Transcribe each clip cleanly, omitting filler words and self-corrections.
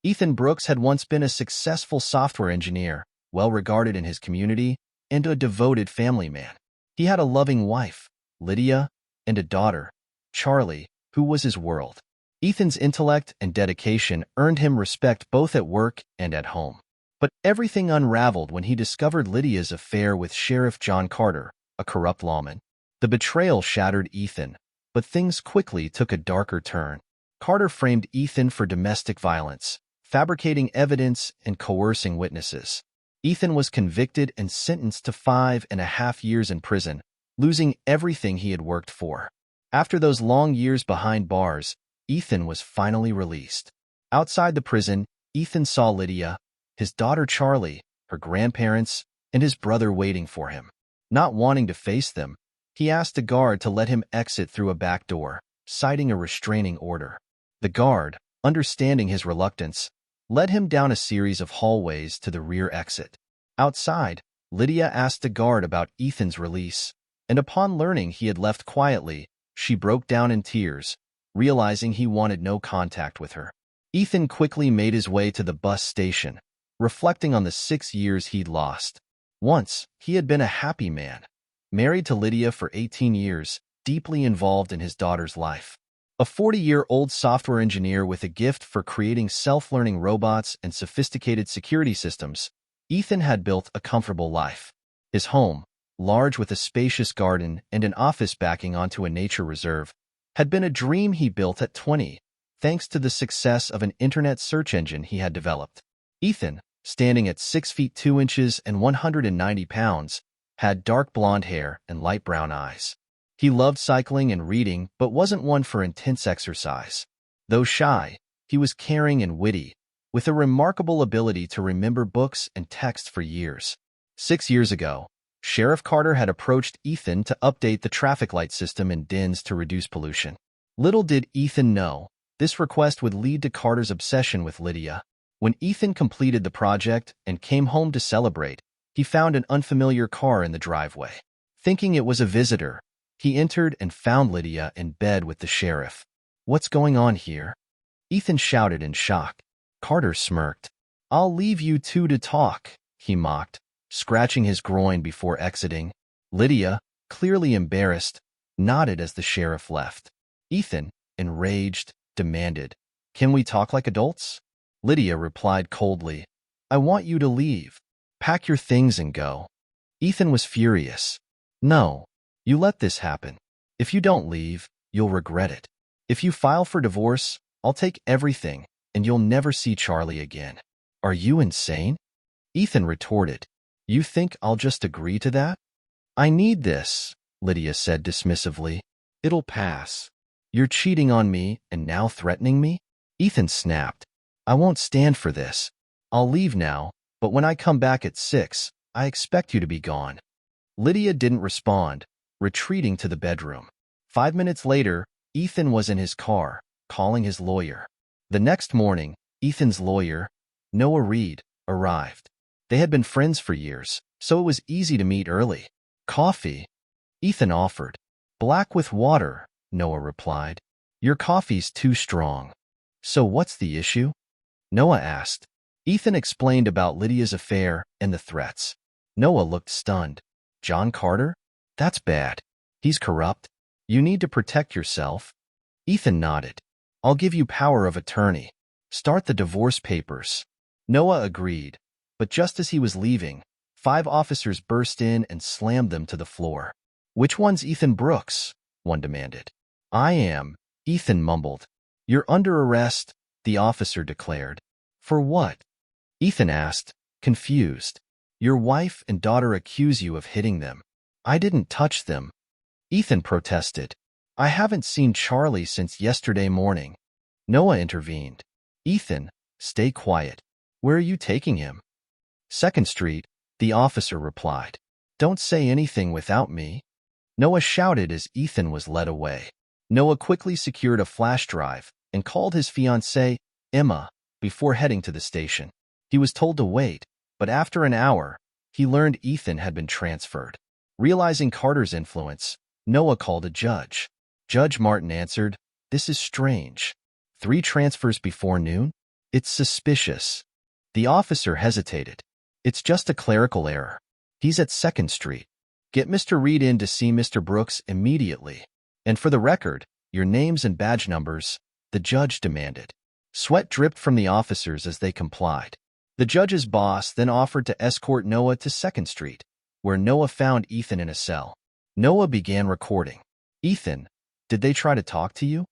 Ethan Brooks had once been a successful software engineer, well-regarded in his community, and a devoted family man. He had a loving wife, Lydia, and a daughter, Charlie, who was his world. Ethan's intellect and dedication earned him respect both at work and at home. But everything unraveled when he discovered Lydia's affair with Sheriff John Carter, a corrupt lawman. The betrayal shattered Ethan, but things quickly took a darker turn. Carter framed Ethan for domestic violence, fabricating evidence and coercing witnesses. Ethan was convicted and sentenced to 5.5 years in prison, losing everything he had worked for. After those long years behind bars, Ethan was finally released. Outside the prison, Ethan saw Lydia, his daughter Charlie, her grandparents, and his brother waiting for him. Not wanting to face them, he asked a guard to let him exit through a back door, citing a restraining order. The guard, understanding his reluctance, led him down a series of hallways to the rear exit. Outside, Lydia asked the guard about Ethan's release, and upon learning he had left quietly, she broke down in tears, realizing he wanted no contact with her. Ethan quickly made his way to the bus station, reflecting on the 6 years he'd lost. Once, he had been a happy man, married to Lydia for 18 years, deeply involved in his daughter's life. A 40-year-old software engineer with a gift for creating self-learning robots and sophisticated security systems, Ethan had built a comfortable life. His home, large with a spacious garden and an office backing onto a nature reserve, had been a dream he built at 20, thanks to the success of an internet search engine he had developed. Ethan, standing at 6 feet 2 inches and 190 pounds, had dark blonde hair and light brown eyes. He loved cycling and reading, but wasn't one for intense exercise. Though shy, he was caring and witty, with a remarkable ability to remember books and text for years. 6 years ago, Sheriff Carter had approached Ethan to update the traffic light system in Denz to reduce pollution. Little did Ethan know, this request would lead to Carter's obsession with Lydia. When Ethan completed the project and came home to celebrate, he found an unfamiliar car in the driveway. Thinking it was a visitor, he entered and found Lydia in bed with the sheriff. "What's going on here?" Ethan shouted in shock. Carter smirked. "I'll leave you two to talk," he mocked, scratching his groin before exiting. Lydia, clearly embarrassed, nodded as the sheriff left. Ethan, enraged, demanded, "Can we talk like adults?" Lydia replied coldly, "I want you to leave. Pack your things and go." Ethan was furious. "No. You let this happen. If you don't leave, you'll regret it. If you file for divorce, I'll take everything, and you'll never see Charlie again." "Are you insane?" Ethan retorted. "You think I'll just agree to that?" "I need this," Lydia said dismissively. "It'll pass. You're cheating on me and now threatening me?" Ethan snapped. "I won't stand for this. I'll leave now, but when I come back at 6, I expect you to be gone." Lydia didn't respond, retreating to the bedroom. 5 minutes later, Ethan was in his car, calling his lawyer. The next morning, Ethan's lawyer, Noah Reed, arrived. They had been friends for years, so it was easy to meet early. "Coffee?" Ethan offered. "Black with water," Noah replied. "Your coffee's too strong." "So what's the issue?" Noah asked. Ethan explained about Lydia's affair and the threats. Noah looked stunned. "John Carter? That's bad. He's corrupt. You need to protect yourself." Ethan nodded. "I'll give you power of attorney. Start the divorce papers." Noah agreed, but just as he was leaving, 5 officers burst in and slammed them to the floor. "Which one's Ethan Brooks?" one demanded. "I am," Ethan mumbled. "You're under arrest," the officer declared. "For what?" Ethan asked, confused. "Your wife and daughter accuse you of hitting them." "I didn't touch them," Ethan protested. "I haven't seen Charlie since yesterday morning." Noah intervened. "Ethan, stay quiet. Where are you taking him?" "2nd Street," the officer replied. "Don't say anything without me," Noah shouted as Ethan was led away. Noah quickly secured a flash drive and called his fiancée, Emma, before heading to the station. He was told to wait, but after an hour, he learned Ethan had been transferred. Realizing Carter's influence, Noah called a judge. Judge Martin answered, "This is strange. 3 transfers before noon?" It's suspicious. The officer hesitated. It's just a clerical error. He's at 2nd Street. Get Mr. Reed in to see Mr. Brooks immediately. And for the record, your names and badge numbers, the judge demanded. Sweat dripped from the officers as they complied. The judge's boss then offered to escort Noah to 2nd Street, where Noah found Ethan in a cell. Noah began recording. Ethan, did they try to talk to you?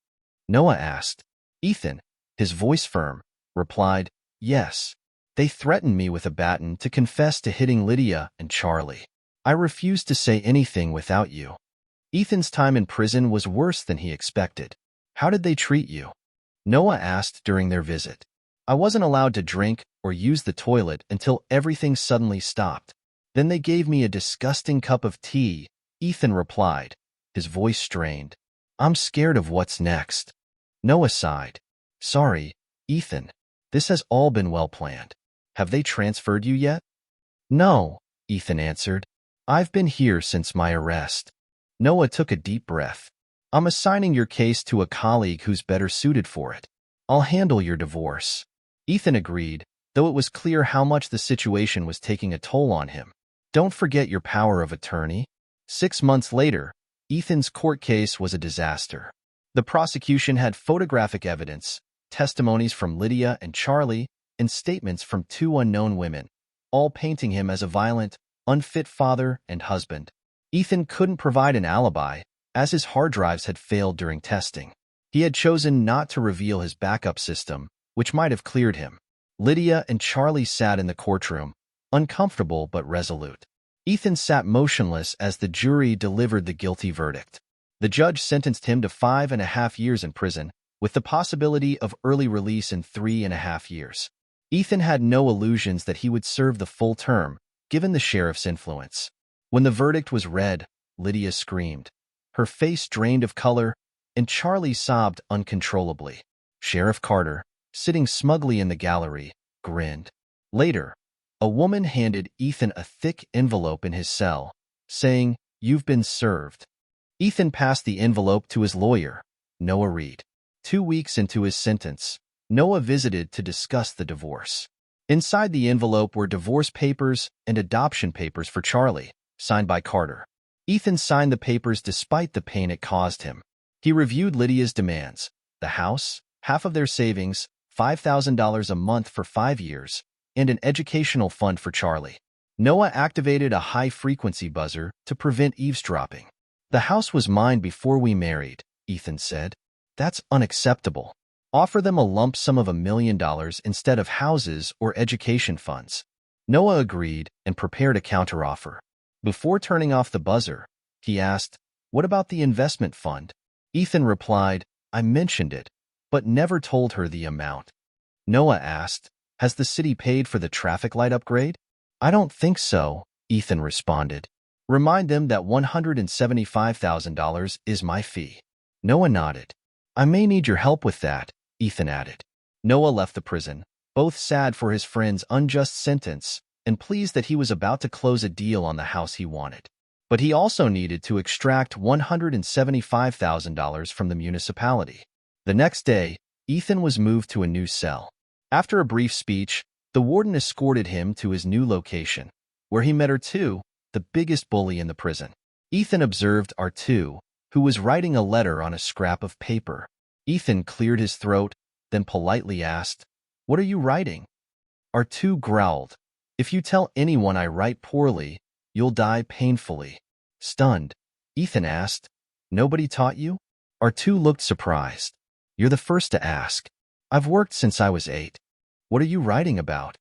Noah asked. Ethan, his voice firm, replied, yes. They threatened me with a baton to confess to hitting Lydia and Charlie. I refused to say anything without you. Ethan's time in prison was worse than he expected. How did they treat you? Noah asked during their visit. I wasn't allowed to drink or use the toilet until everything suddenly stopped. Then they gave me a disgusting cup of tea, Ethan replied, his voice strained. I'm scared of what's next. Noah sighed. Sorry, Ethan. This has all been well planned. Have they transferred you yet? No, Ethan answered. I've been here since my arrest. Noah took a deep breath. I'm assigning your case to a colleague who's better suited for it. I'll handle your divorce. Ethan agreed, though it was clear how much the situation was taking a toll on him. Don't forget your power of attorney. 6 months later, Ethan's court case was a disaster. The prosecution had photographic evidence, testimonies from Lydia and Charlie, and statements from 2 unknown women, all painting him as a violent, unfit father and husband. Ethan couldn't provide an alibi, as his hard drives had failed during testing. He had chosen not to reveal his backup system, which might have cleared him. Lydia and Charlie sat in the courtroom, uncomfortable but resolute. Ethan sat motionless as the jury delivered the guilty verdict. The judge sentenced him to 5.5 years in prison, with the possibility of early release in 3.5 years. Ethan had no illusions that he would serve the full term, given the sheriff's influence. When the verdict was read, Lydia screamed. Her face drained of color, and Charlie sobbed uncontrollably. Sheriff Carter, sitting smugly in the gallery, grinned. Later, a woman handed Ethan a thick envelope in his cell, saying, "You've been served." Ethan passed the envelope to his lawyer, Noah Reed. 2 weeks into his sentence, Noah visited to discuss the divorce. Inside the envelope were divorce papers and adoption papers for Charlie, signed by Carter. Ethan signed the papers despite the pain it caused him. He reviewed Lydia's demands: the house, half of their savings, $5,000 a month for 5 years, and an educational fund for Charlie. Noah activated a high-frequency buzzer to prevent eavesdropping. The house was mine before we married, Ethan said. That's unacceptable. Offer them a lump sum of $1 million instead of houses or education funds. Noah agreed and prepared a counteroffer. Before turning off the buzzer, he asked, "What about the investment fund?" Ethan replied, "I mentioned it, but never told her the amount." Noah asked, "Has the city paid for the traffic light upgrade?" "I don't think so," Ethan responded. "Remind them that $175,000 is my fee." Noah nodded. "I may need your help with that," Ethan added. Noah left the prison, both sad for his friend's unjust sentence and pleased that he was about to close a deal on the house he wanted. But he also needed to extract $175,000 from the municipality. The next day, Ethan was moved to a new cell. After a brief speech, the warden escorted him to his new location, where he met R2, the biggest bully in the prison. Ethan observed R2, who was writing a letter on a scrap of paper. Ethan cleared his throat, then politely asked, "What are you writing?" R2 growled, "If you tell anyone I write poorly, you'll die painfully." Stunned, Ethan asked, "Nobody taught you?" R2 looked surprised. "You're the first to ask. I've worked since I was 8. What are you writing about?"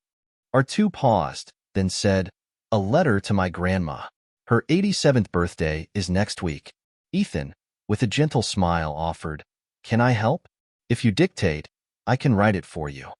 R2 paused, then said, "A letter to my grandma. Her 87th birthday is next week." Ethan, with a gentle smile, offered, "Can I help? If you dictate, I can write it for you."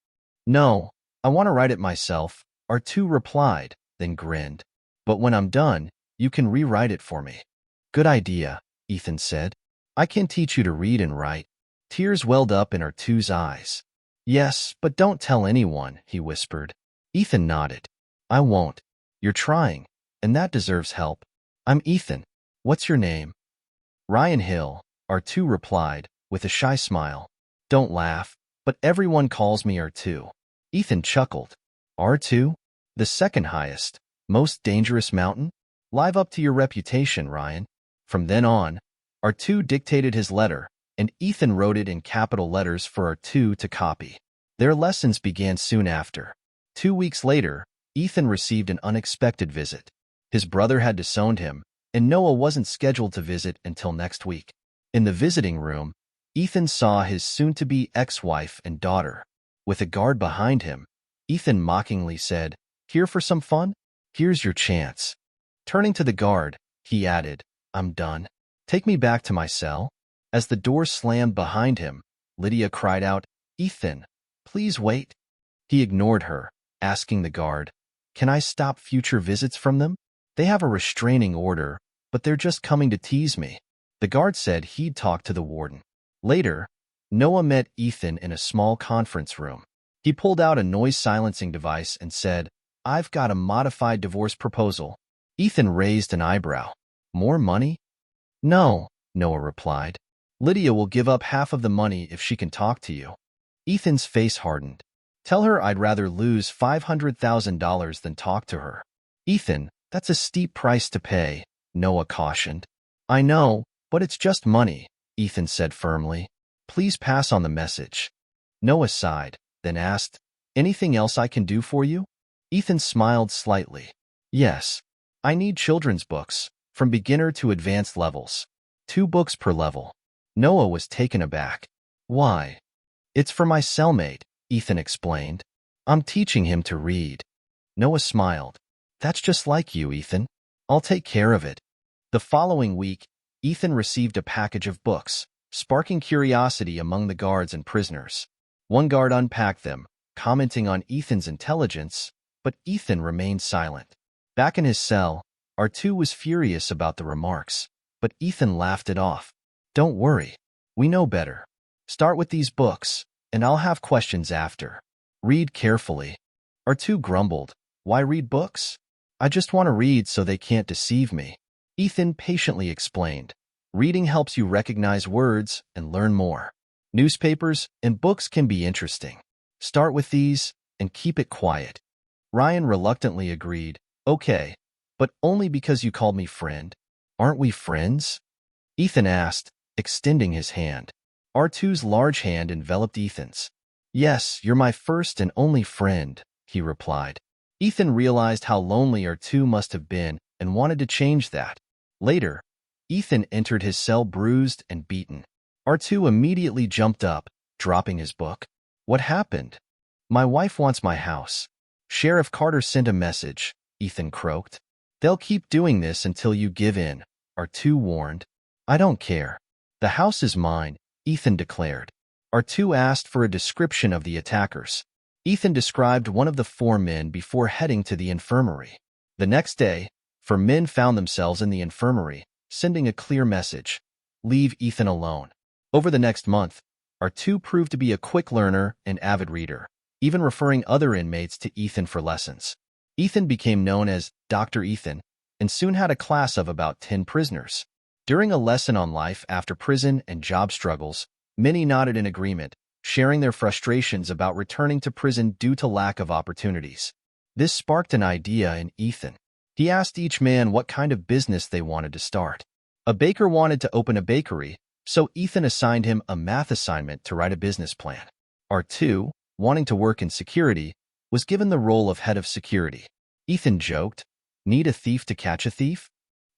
"No, I want to write it myself," R2 replied, then grinned. "But when I'm done, you can rewrite it for me." "Good idea," Ethan said. "I can teach you to read and write." Tears welled up in R2's eyes. "Yes, but don't tell anyone," he whispered. Ethan nodded. "I won't. You're trying, and that deserves help. I'm Ethan. What's your name?" "Ryan Hill," R2 replied, with a shy smile. "Don't laugh. but everyone calls me R2. Ethan chuckled. R2? The second highest, most dangerous mountain? Live up to your reputation, Ryan. From then on, R2 dictated his letter, and Ethan wrote it in capital letters for R2 to copy. Their lessons began soon after. 2 weeks later, Ethan received an unexpected visit. His brother had disowned him, and Noah wasn't scheduled to visit until next week. In the visiting room, Ethan saw his soon-to-be ex-wife and daughter. With a guard behind him, Ethan mockingly said, "Here for some fun? Here's your chance." Turning to the guard, he added, "I'm done. Take me back to my cell." As the door slammed behind him, Lydia cried out, "Ethan, please wait." He ignored her, asking the guard, "Can I stop future visits from them? They have a restraining order, but they're just coming to tease me." The guard said he'd talk to the warden. Later, Noah met Ethan in a small conference room. He pulled out a noise-silencing device and said, "I've got a modified divorce proposal." Ethan raised an eyebrow. "More money?" "No," Noah replied. "Lydia will give up half of the money if she can talk to you." Ethan's face hardened. "Tell her I'd rather lose $500,000 than talk to her." "Ethan, that's a steep price to pay," Noah cautioned. "I know, but it's just money," Ethan said firmly. "Please pass on the message." Noah sighed, then asked, "Anything else I can do for you?" Ethan smiled slightly. "Yes. I need children's books, from beginner to advanced levels. 2 books per level." Noah was taken aback. "Why?" "It's for my cellmate," Ethan explained. "I'm teaching him to read." Noah smiled. "That's just like you, Ethan. I'll take care of it." The following week, Ethan received a package of books, sparking curiosity among the guards and prisoners. One guard unpacked them, commenting on Ethan's intelligence, but Ethan remained silent. Back in his cell, R2 was furious about the remarks, but Ethan laughed it off. "Don't worry. We know better. Start with these books, and I'll have questions after. Read carefully." R2 grumbled, "Why read books? I just want to read so they can't deceive me." Ethan patiently explained, "Reading helps you recognize words and learn more. Newspapers and books can be interesting. Start with these and keep it quiet." Ryan reluctantly agreed, "Okay, but only because you called me friend. Aren't we friends?" Ethan asked, extending his hand. R2's large hand enveloped Ethan's. "Yes, you're my first and only friend," he replied. Ethan realized how lonely R2 must have been and wanted to change that. Later, Ethan entered his cell bruised and beaten. R2 immediately jumped up, dropping his book. "What happened?" "My wife wants my house. Sheriff Carter sent a message," Ethan croaked. "They'll keep doing this until you give in," R2 warned. "I don't care. The house is mine," Ethan declared. R2 asked for a description of the attackers. Ethan described one of the 4 men before heading to the infirmary. The next day, 4 men found themselves in the infirmary, sending a clear message: "Leave Ethan alone." Over the next month, R2 proved to be a quick learner and avid reader, even referring other inmates to Ethan for lessons. Ethan became known as Dr. Ethan and soon had a class of about 10 prisoners. During a lesson on life after prison and job struggles, many nodded in agreement, sharing their frustrations about returning to prison due to lack of opportunities. This sparked an idea in Ethan. He asked each man what kind of business they wanted to start. A baker wanted to open a bakery, so Ethan assigned him a math assignment to write a business plan. R2, wanting to work in security, was given the role of head of security. Ethan joked, "Need a thief to catch a thief?"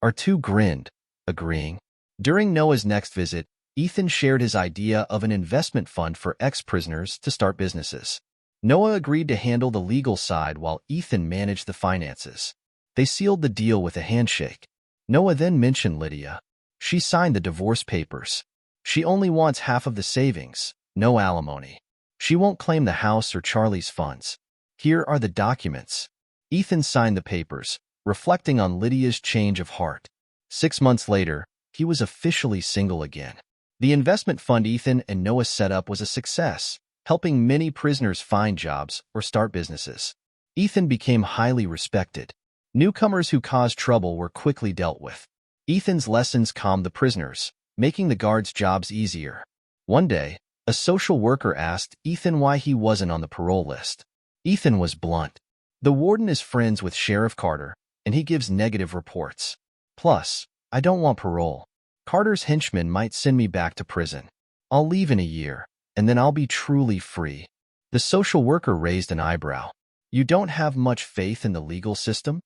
R2 grinned, agreeing. During Noah's next visit, Ethan shared his idea of an investment fund for ex-prisoners to start businesses. Noah agreed to handle the legal side while Ethan managed the finances. They sealed the deal with a handshake. Noah then mentioned Lydia. She signed the divorce papers. She only wants half of the savings, no alimony. She won't claim the house or Charlie's funds. Here are the documents. Ethan signed the papers, reflecting on Lydia's change of heart. 6 months later, he was officially single again. The investment fund Ethan and Noah set up was a success, helping many prisoners find jobs or start businesses. Ethan became highly respected. Newcomers who caused trouble were quickly dealt with. Ethan's lessons calmed the prisoners, making the guards' jobs easier. One day, A social worker asked Ethan why he wasn't on the parole list. Ethan was blunt. The warden is friends with Sheriff Carter, and he gives negative reports. Plus, I don't want parole. Carter's henchmen might send me back to prison. I'll leave in a year, and then I'll be truly free. The social worker raised an eyebrow. You don't have much faith in the legal system?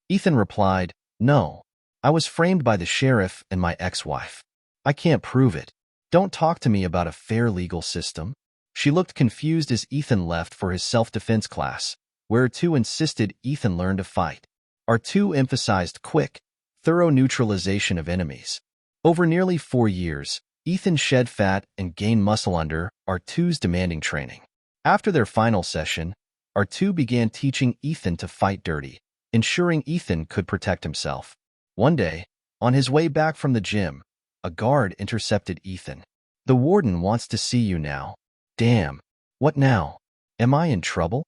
Ethan replied, No. I was framed by the sheriff and my ex-wife. I can't prove it. Don't talk to me about a fair legal system. She looked confused as Ethan left for his self-defense class, where R2 insisted Ethan learn to fight. R2 emphasized quick, thorough neutralization of enemies. Over nearly 4 years, Ethan shed fat and gained muscle under R2's demanding training. After their final session, R2 began teaching Ethan to fight dirty, ensuring Ethan could protect himself. One day, on his way back from the gym, a guard intercepted Ethan. The warden wants to see you now. Damn. What now? Am I in trouble?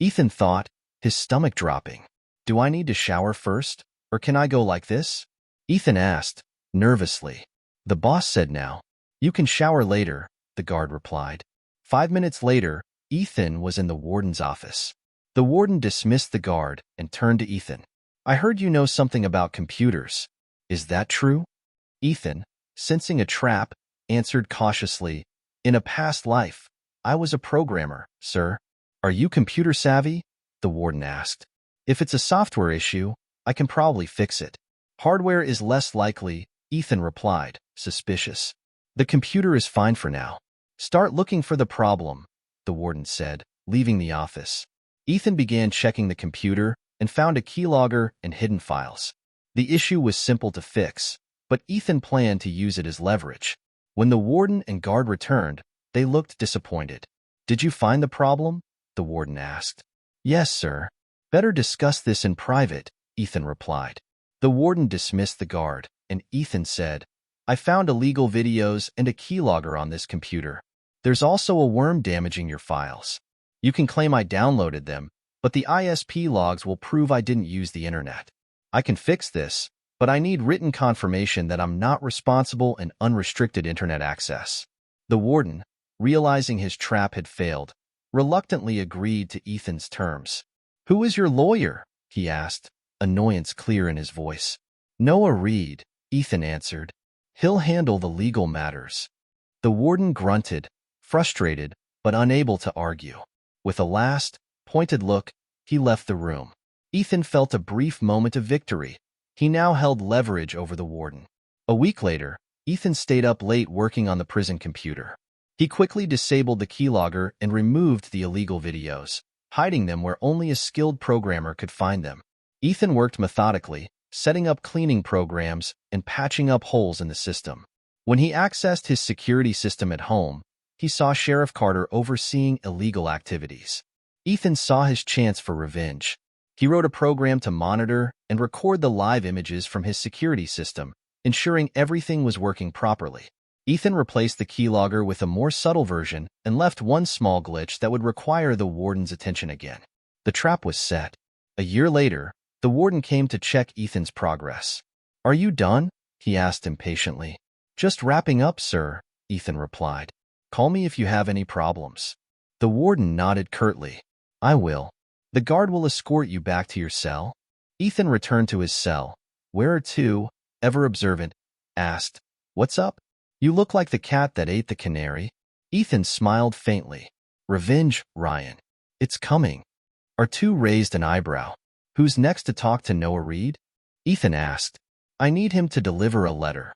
Ethan thought, his stomach dropping. Do I need to shower first, or can I go like this? Ethan asked, nervously. The boss said now. You can shower later, the guard replied. 5 minutes later, Ethan was in the warden's office. The warden dismissed the guard and turned to Ethan. I heard you know something about computers. Is that true? Ethan, sensing a trap, answered cautiously, In a past life, I was a programmer, sir. Are you computer savvy? The warden asked. If it's a software issue, I can probably fix it. Hardware is less likely, Ethan replied, suspicious. The computer is fine for now. Start looking for the problem, the warden said, leaving the office. Ethan began checking the computer and found a keylogger and hidden files. The issue was simple to fix, but Ethan planned to use it as leverage. When the warden and guard returned, they looked disappointed. Did you find the problem? The warden asked. Yes, sir. Better discuss this in private, Ethan replied. The warden dismissed the guard, and Ethan said, I found illegal videos and a keylogger on this computer. There's also a worm damaging your files. You can claim I downloaded them, but the ISP logs will prove I didn't use the internet. I can fix this, but I need written confirmation that I'm not responsible and unrestricted internet access. The warden, realizing his trap had failed, reluctantly agreed to Ethan's terms. Who is your lawyer? He asked, annoyance clear in his voice. Noah Reed, Ethan answered. He'll handle the legal matters. The warden grunted, frustrated but unable to argue. With a last, pointed look, he left the room. Ethan felt a brief moment of victory. He now held leverage over the warden. A week later, Ethan stayed up late working on the prison computer. He quickly disabled the keylogger and removed the illegal videos, hiding them where only a skilled programmer could find them. Ethan worked methodically, setting up cleaning programs and patching up holes in the system. When he accessed his security system at home, he saw Sheriff Carter overseeing illegal activities. Ethan saw his chance for revenge. He wrote a program to monitor and record the live images from his security system, ensuring everything was working properly. Ethan replaced the keylogger with a more subtle version and left one small glitch that would require the warden's attention again. The trap was set. A year later, the warden came to check Ethan's progress. Are you done? He asked impatiently. Just wrapping up, sir, Ethan replied. Call me if you have any problems. The warden nodded curtly. I will. The guard will escort you back to your cell. Ethan returned to his cell. Where R2, ever observant, asked, What's up? You look like the cat that ate the canary. Ethan smiled faintly. Revenge, Ryan. It's coming. R2 raised an eyebrow. Who's next to talk to Noah Reed? Ethan asked. I need him to deliver a letter.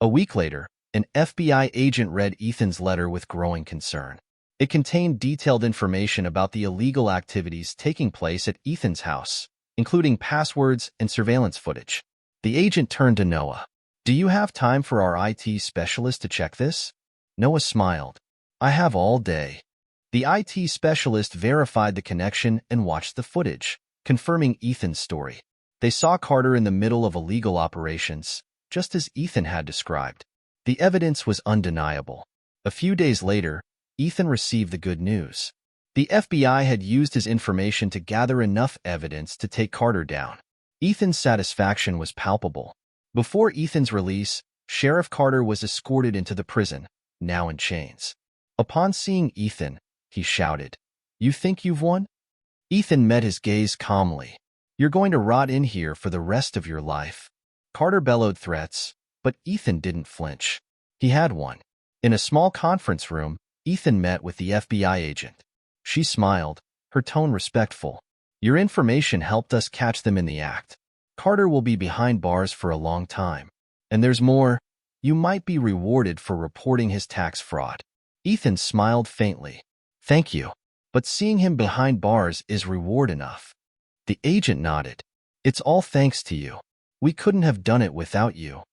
A week later, an FBI agent read Ethan's letter with growing concern. It contained detailed information about the illegal activities taking place at Ethan's house, including passwords and surveillance footage. The agent turned to Noah. Do you have time for our IT specialist to check this? Noah smiled. I have all day. The IT specialist verified the connection and watched the footage, confirming Ethan's story. They saw Carter in the middle of illegal operations, just as Ethan had described. The evidence was undeniable. A few days later, Ethan received the good news. The FBI had used his information to gather enough evidence to take Carter down. Ethan's satisfaction was palpable. Before Ethan's release, Sheriff Carter was escorted into the prison, now in chains. Upon seeing Ethan, he shouted, "You think you've won?" Ethan met his gaze calmly. "You're going to rot in here for the rest of your life." Carter bellowed threats, but Ethan didn't flinch. He had one. In a small conference room, Ethan met with the FBI agent. She smiled, her tone respectful. "Your information helped us catch them in the act. Carter will be behind bars for a long time. And there's more. You might be rewarded for reporting his tax fraud." Ethan smiled faintly. "Thank you. But seeing him behind bars is reward enough." The agent nodded. "It's all thanks to you. We couldn't have done it without you."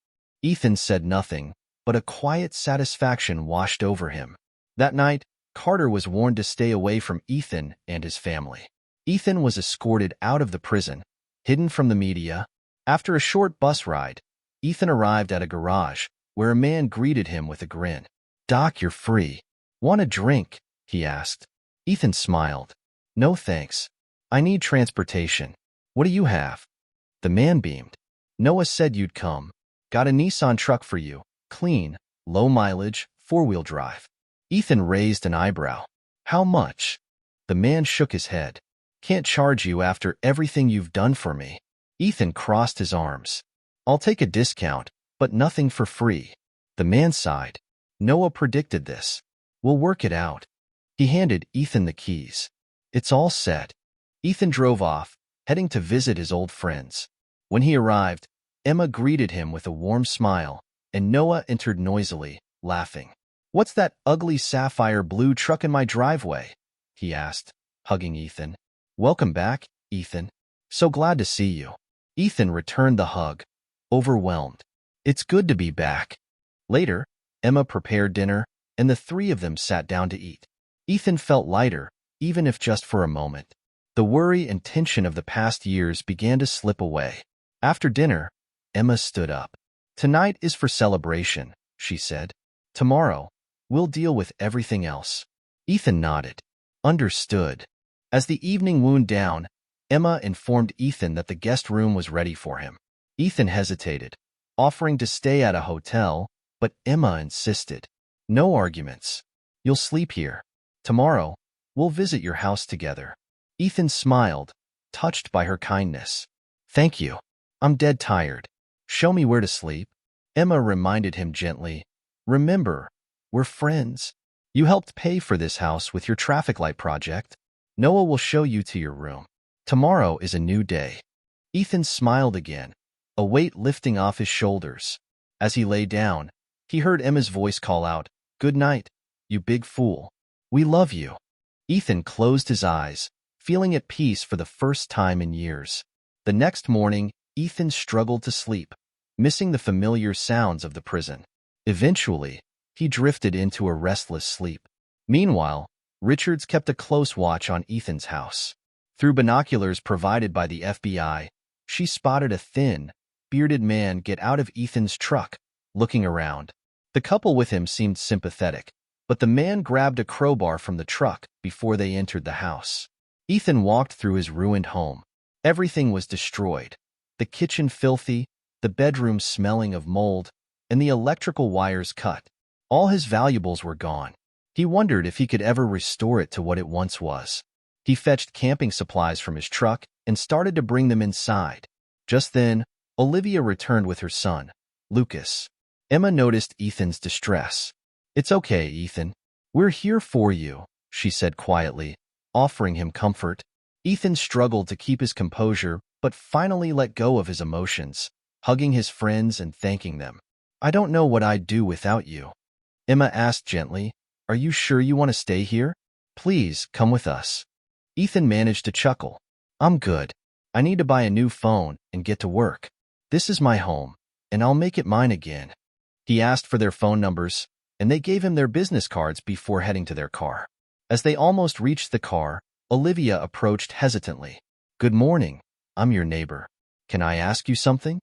Ethan said nothing, but a quiet satisfaction washed over him. That night, Carter was warned to stay away from Ethan and his family. Ethan was escorted out of the prison, hidden from the media. After a short bus ride, Ethan arrived at a garage where a man greeted him with a grin. "Doc, you're free. Want a drink?" he asked. Ethan smiled. "No thanks. I need transportation. What do you have?" The man beamed. "Noah said you'd come. Got a Nissan truck for you. Clean, low mileage, 4-wheel drive." Ethan raised an eyebrow. "How much?" The man shook his head. "Can't charge you after everything you've done for me." Ethan crossed his arms. "I'll take a discount, but nothing for free." The man sighed. "Noah predicted this. We'll work it out." He handed Ethan the keys. "It's all set." Ethan drove off, heading to visit his old friends. When he arrived, Emma greeted him with a warm smile, and Noah entered noisily, laughing. "What's that ugly sapphire blue truck in my driveway?" he asked, hugging Ethan. "Welcome back, Ethan. So glad to see you." Ethan returned the hug, overwhelmed. "It's good to be back." Later, Emma prepared dinner, and the three of them sat down to eat. Ethan felt lighter, even if just for a moment. The worry and tension of the past years began to slip away. After dinner, Emma stood up. "Tonight is for celebration," she said. "Tomorrow, we'll deal with everything else." Ethan nodded. "Understood." As the evening wound down, Emma informed Ethan that the guest room was ready for him. Ethan hesitated, offering to stay at a hotel, but Emma insisted. "No arguments. You'll sleep here. Tomorrow, we'll visit your house together." Ethan smiled, touched by her kindness. "Thank you. I'm dead tired. Show me where to sleep." Emma reminded him gently. "Remember, we're friends. You helped pay for this house with your traffic light project. Noah will show you to your room. Tomorrow is a new day." Ethan smiled again, a weight lifting off his shoulders. As he lay down, he heard Emma's voice call out, "Good night, you big fool. We love you." Ethan closed his eyes, feeling at peace for the first time in years. The next morning, Ethan struggled to sleep, missing the familiar sounds of the prison. Eventually, he drifted into a restless sleep. Meanwhile, Richards kept a close watch on Ethan's house. Through binoculars provided by the FBI, she spotted a thin, bearded man get out of Ethan's truck, looking around. The couple with him seemed sympathetic, but the man grabbed a crowbar from the truck before they entered the house. Ethan walked through his ruined home. Everything was destroyed. The kitchen filthy, the bedroom smelling of mold, and the electrical wires cut. All his valuables were gone. He wondered if he could ever restore it to what it once was. He fetched camping supplies from his truck and started to bring them inside. Just then, Olivia returned with her son, Lucas. Emma noticed Ethan's distress. "It's okay, Ethan. We're here for you," she said quietly, offering him comfort. Ethan struggled to keep his composure, but finally let go of his emotions, hugging his friends and thanking them. "I don't know what I'd do without you." Emma asked gently, "Are you sure you want to stay here? Please, come with us." Ethan managed to chuckle. "I'm good. I need to buy a new phone and get to work. This is my home, and I'll make it mine again." He asked for their phone numbers, and they gave him their business cards before heading to their car. As they almost reached the car, Olivia approached hesitantly. "Good morning. I'm your neighbor. Can I ask you something?"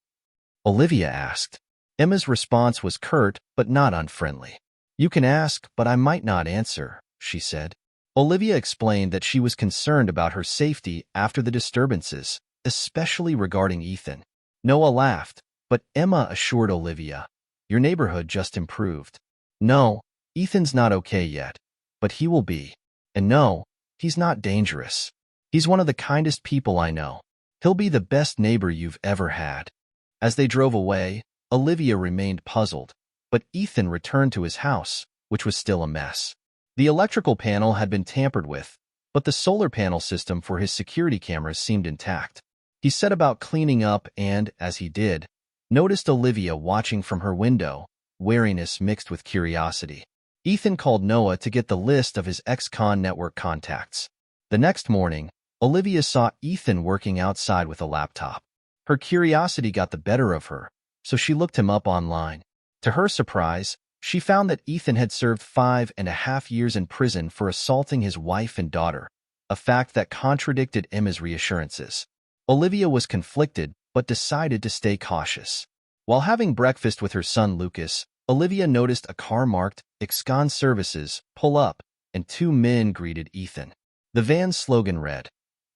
Olivia asked. Emma's response was curt but not unfriendly. "You can ask, but I might not answer," she said. Olivia explained that she was concerned about her safety after the disturbances, especially regarding Ethan. Noah laughed, but Emma assured Olivia, "Your neighborhood just improved." "No, Ethan's not okay yet. but he will be. And no, he's not dangerous. He's one of the kindest people I know. He'll be the best neighbor you've ever had." As they drove away, Olivia remained puzzled, but Ethan returned to his house, which was still a mess. The electrical panel had been tampered with, but the solar panel system for his security cameras seemed intact. He set about cleaning up and, as he did, noticed Olivia watching from her window, wariness mixed with curiosity. Ethan called Noah to get the list of his ex-con network contacts. The next morning, Olivia saw Ethan working outside with a laptop. Her curiosity got the better of her, so she looked him up online. To her surprise, she found that Ethan had served 5.5 years in prison for assaulting his wife and daughter, a fact that contradicted Emma's reassurances. Olivia was conflicted, but decided to stay cautious. While having breakfast with her son Lucas, Olivia noticed a car marked "Excon Services" pull up, and 2 men greeted Ethan. The van's slogan read,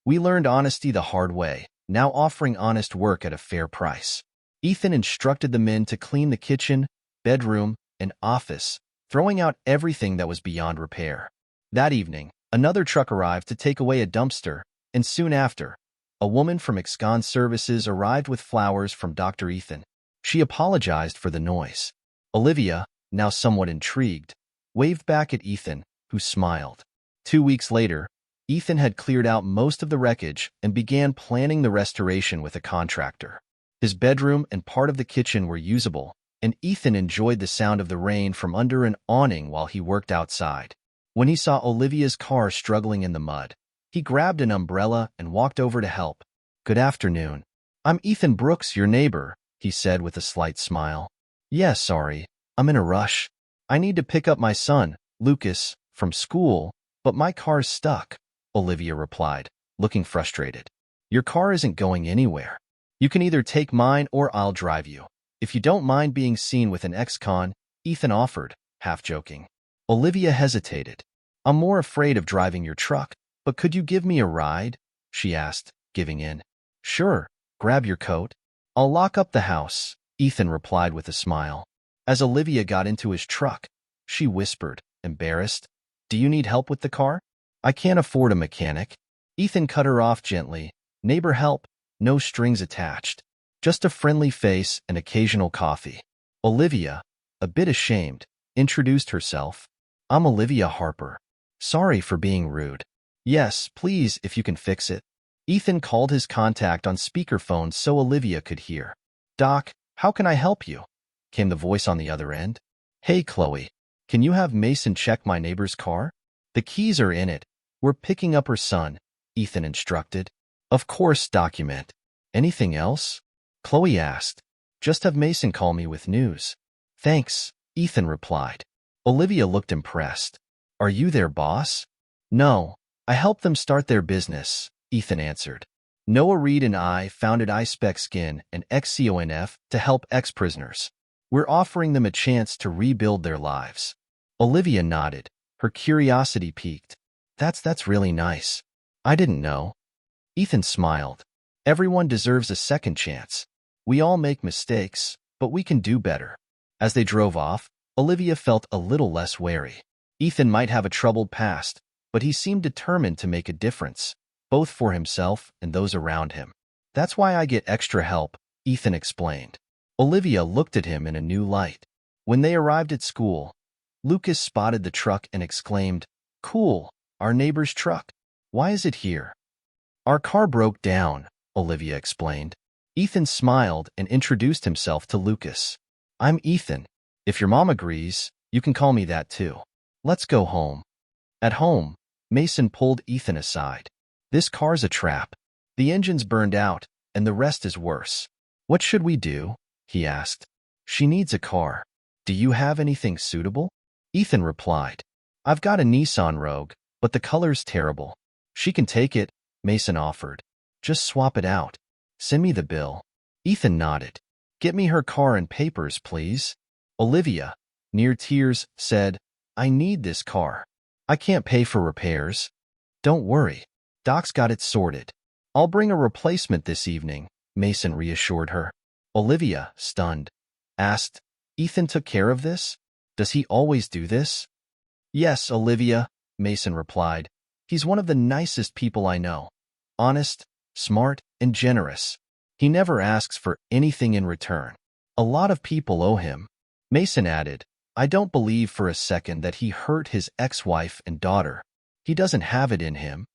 "We learned honesty the hard way, now offering honest work at a fair price." Ethan instructed the men to clean the kitchen, bedroom, and office, throwing out everything that was beyond repair. That evening, another truck arrived to take away a dumpster, and soon after, a woman from Excon Services arrived with flowers from Dr. Ethan. She apologized for the noise. Olivia, now somewhat intrigued, waved back at Ethan, who smiled. 2 weeks later, Ethan had cleared out most of the wreckage and began planning the restoration with a contractor. His bedroom and part of the kitchen were usable, and Ethan enjoyed the sound of the rain from under an awning while he worked outside. When he saw Olivia's car struggling in the mud, he grabbed an umbrella and walked over to help. "Good afternoon. I'm Ethan Brooks, your neighbor," he said with a slight smile. "Yeah, sorry. I'm in a rush. I need to pick up my son, Lucas, from school, but my car's stuck," Olivia replied, looking frustrated. "Your car isn't going anywhere. You can either take mine or I'll drive you. If you don't mind being seen with an ex-con," Ethan offered, half joking. Olivia hesitated. "I'm more afraid of driving your truck, but could you give me a ride?" she asked, giving in. "Sure, grab your coat. I'll lock up the house," Ethan replied with a smile. As Olivia got into his truck, she whispered, embarrassed, "Do you need help with the car?" "I can't afford a mechanic." Ethan cut her off gently. "Neighbor help, no strings attached. Just a friendly face and occasional coffee." Olivia, a bit ashamed, introduced herself. "I'm Olivia Harper. Sorry for being rude." "Yes, please, if you can fix it." Ethan called his contact on speakerphone so Olivia could hear. "Doc, how can I help you?" came the voice on the other end. "Hey, Chloe, can you have Mason check my neighbor's car? The keys are in it. We're picking up her son," Ethan instructed. "Of course, document." "Anything else?" Chloe asked. "Just have Mason call me with news." "Thanks," Ethan replied. Olivia looked impressed. "Are you their boss?" "No, I helped them start their business," Ethan answered. "Noah Reed and I founded iSpec Skin and XCONF to help ex-prisoners. We're offering them a chance to rebuild their lives." Olivia nodded, her curiosity piqued. That's really nice. I didn't know." Ethan smiled. "Everyone deserves a second chance. We all make mistakes, but we can do better." As they drove off, Olivia felt a little less wary. Ethan might have a troubled past, but he seemed determined to make a difference, both for himself and those around him. "That's why I get extra help," Ethan explained. Olivia looked at him in a new light. When they arrived at school, Lucas spotted the truck and exclaimed, "Cool, our neighbor's truck. Why is it here?" "Our car broke down," Olivia explained. Ethan smiled and introduced himself to Lucas. "I'm Ethan. If your mom agrees, you can call me that too. Let's go home." At home, Mason pulled Ethan aside. "This car's a trap. The engine's burned out, and the rest is worse. What should we do?" he asked. "She needs a car. Do you have anything suitable?" Ethan replied. "I've got a Nissan Rogue, but the color's terrible." "She can take it," Mason offered. "Just swap it out. Send me the bill." Ethan nodded. "Get me her car and papers, please." Olivia, near tears, said, "I need this car. I can't pay for repairs." "Don't worry. Doc's got it sorted. I'll bring a replacement this evening," Mason reassured her. Olivia, stunned, asked, "Ethan took care of this? Does he always do this?" Yes, Olivia, Mason replied. He's one of the nicest people I know. Honest, smart, and generous. He never asks for anything in return. A lot of people owe him. Mason added, I don't believe for a second that he hurt his ex-wife and daughter. He doesn't have it in him.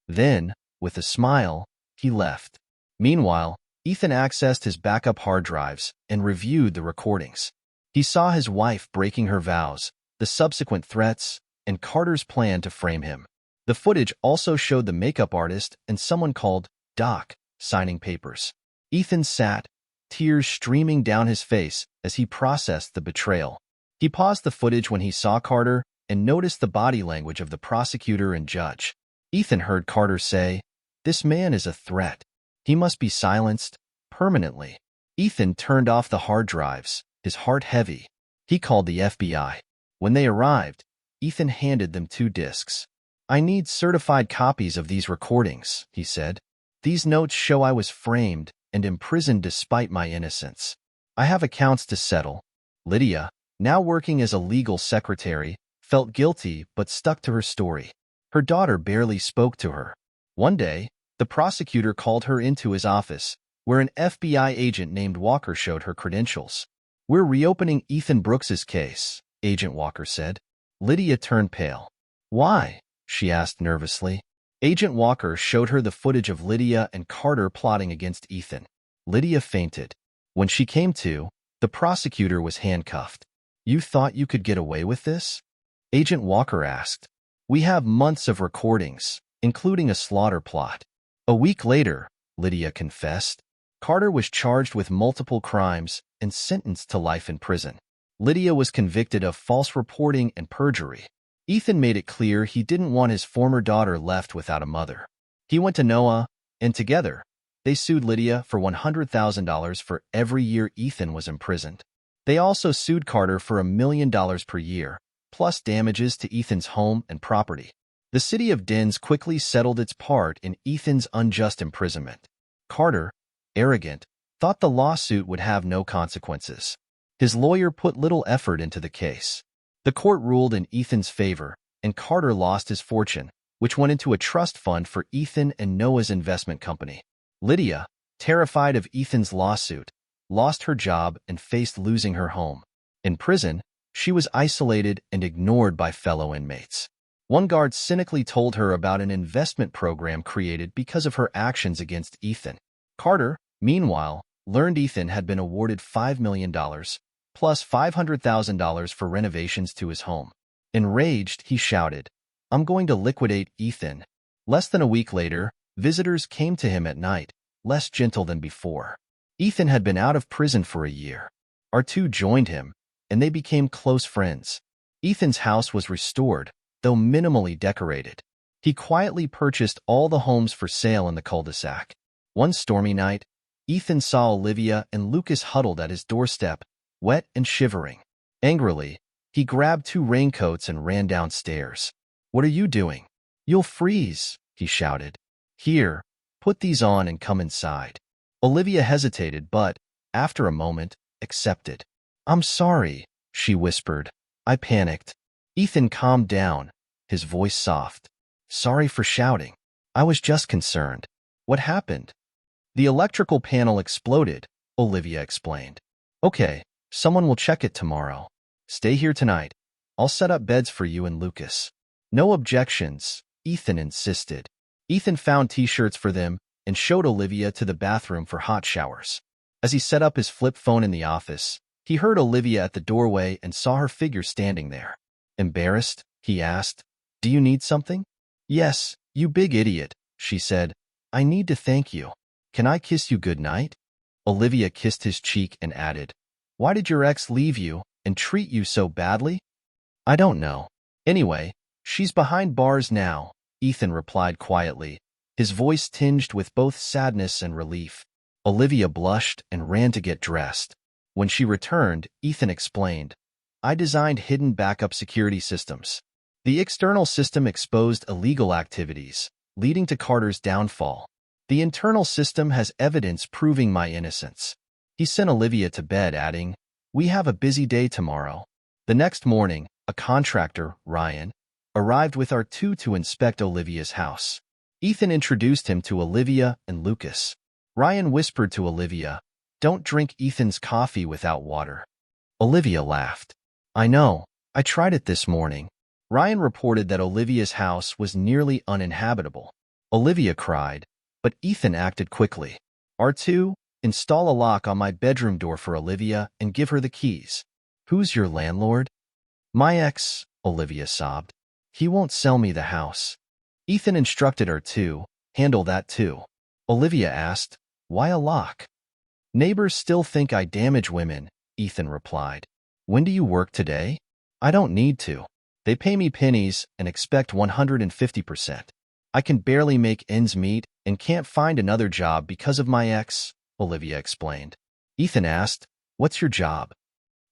Then, with a smile, he left. Meanwhile, Ethan accessed his backup hard drives and reviewed the recordings. He saw his wife breaking her vows, the subsequent threats, and Carter's plan to frame him. The footage also showed the makeup artist and someone called Doc signing papers. Ethan sat, tears streaming down his face as he processed the betrayal. He paused the footage when he saw Carter and noticed the body language of the prosecutor and judge. Ethan heard Carter say, "This man is a threat. He must be silenced permanently." Ethan turned off the hard drives, his heart heavy. He called the FBI. When they arrived, Ethan handed them 2 discs. "I need certified copies of these recordings," he said. "These notes show I was framed and imprisoned despite my innocence. I have accounts to settle." Lydia, now working as a legal secretary, felt guilty but stuck to her story. Her daughter barely spoke to her. One day, the prosecutor called her into his office, where an FBI agent named Walker showed her credentials. "We're reopening Ethan Brooks's case," Agent Walker said. Lydia turned pale. "Why?" she asked nervously. Agent Walker showed her the footage of Lydia and Carter plotting against Ethan. Lydia fainted. When she came to, the prosecutor was handcuffed. "You thought you could get away with this?" Agent Walker asked. "We have months of recordings, including a slaughter plot." A week later, Lydia confessed. Carter was charged with multiple crimes and sentenced to life in prison. Lydia was convicted of false reporting and perjury. Ethan made it clear he didn't want his former daughter left without a mother. He went to Noah, and together, they sued Lydia for $100,000 for every year Ethan was imprisoned. They also sued Carter for $1 million per year, plus damages to Ethan's home and property. The city of Denz quickly settled its part in Ethan's unjust imprisonment. Carter, arrogant, thought the lawsuit would have no consequences. His lawyer put little effort into the case. The court ruled in Ethan's favor, and Carter lost his fortune, which went into a trust fund for Ethan and Noah's investment company. Lydia, terrified of Ethan's lawsuit, lost her job and faced losing her home. In prison, she was isolated and ignored by fellow inmates. One guard cynically told her about an investment program created because of her actions against Ethan. Carter, meanwhile, learned Ethan had been awarded $5 million, plus $500,000 for renovations to his home. Enraged, he shouted, "I'm going to liquidate Ethan." Less than a week later, visitors came to him at night, less gentle than before. Ethan had been out of prison for a year. R2 joined him, and they became close friends. Ethan's house was restored, though minimally decorated. He quietly purchased all the homes for sale in the cul-de-sac. One stormy night, Ethan saw Olivia and Lucas huddled at his doorstep, wet and shivering. Angrily, he grabbed 2 raincoats and ran downstairs. "What are you doing? You'll freeze," he shouted. "Here, put these on and come inside." Olivia hesitated but, after a moment, accepted. "I'm sorry," she whispered. "I panicked." Ethan calmed down, his voice soft. "Sorry for shouting. I was just concerned." "What happened?" "The electrical panel exploded," Olivia explained. "Okay, someone will check it tomorrow. Stay here tonight. I'll set up beds for you and Lucas." "No objections," Ethan insisted. Ethan found t-shirts for them and showed Olivia to the bathroom for hot showers. As he set up his flip phone in the office, he heard Olivia at the doorway and saw her figure standing there. Embarrassed, he asked, "Do you need something?" "Yes, you big idiot," she said. "I need to thank you. Can I kiss you goodnight?" Olivia kissed his cheek and added, "Why did your ex leave you and treat you so badly?" "I don't know. Anyway, she's behind bars now," Ethan replied quietly, his voice tinged with both sadness and relief. Olivia blushed and ran to get dressed. When she returned, Ethan explained, "I designed hidden backup security systems. The external system exposed illegal activities, leading to Carter's downfall. The internal system has evidence proving my innocence." He sent Olivia to bed, adding, "We have a busy day tomorrow." The next morning, a contractor, Ryan, arrived with R2 to inspect Olivia's house. Ethan introduced him to Olivia and Lucas. Ryan whispered to Olivia, "Don't drink Ethan's coffee without water." Olivia laughed. "I know. I tried it this morning." Ryan reported that Olivia's house was nearly uninhabitable. Olivia cried, but Ethan acted quickly. R2, install a lock on my bedroom door for Olivia and give her the keys. Who's your landlord? My ex, Olivia sobbed. He won't sell me the house. Ethan instructed R2, handle that too. Olivia asked, why a lock? Neighbors still think I damage women, Ethan replied. When do you work today? I don't need to. They pay me pennies and expect 150%. I can barely make ends meet and can't find another job because of my ex, Olivia explained. Ethan asked, what's your job?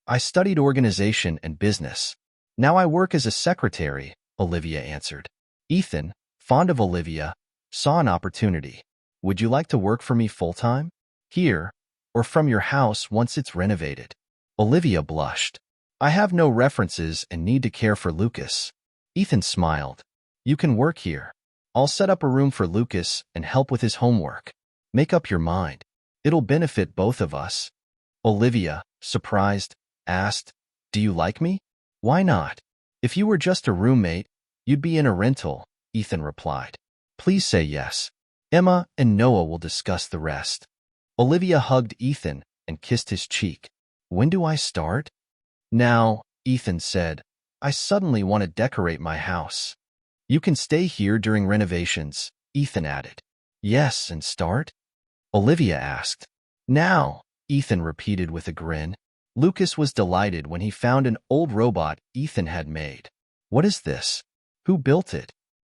I studied organization and business. Now I work as a secretary, Olivia answered. Ethan, fond of Olivia, saw an opportunity. Would you like to work for me full-time? Here, or from your house once it's renovated? Olivia blushed. I have no references and need to care for Lucas. Ethan smiled. You can work here. I'll set up a room for Lucas and help with his homework. Make up your mind. It'll benefit both of us. Olivia, surprised, asked, do you like me? Why not? If you were just a roommate, you'd be in a rental, Ethan replied. Please say yes. Emma and Noah will discuss the rest. Olivia hugged Ethan and kissed his cheek. When do I start? Now, Ethan said, I suddenly want to decorate my house. You can stay here during renovations, Ethan added. Yes, and start? Olivia asked. Now, Ethan repeated with a grin. Lucas was delighted when he found an old robot Ethan had made. What is this? Who built it?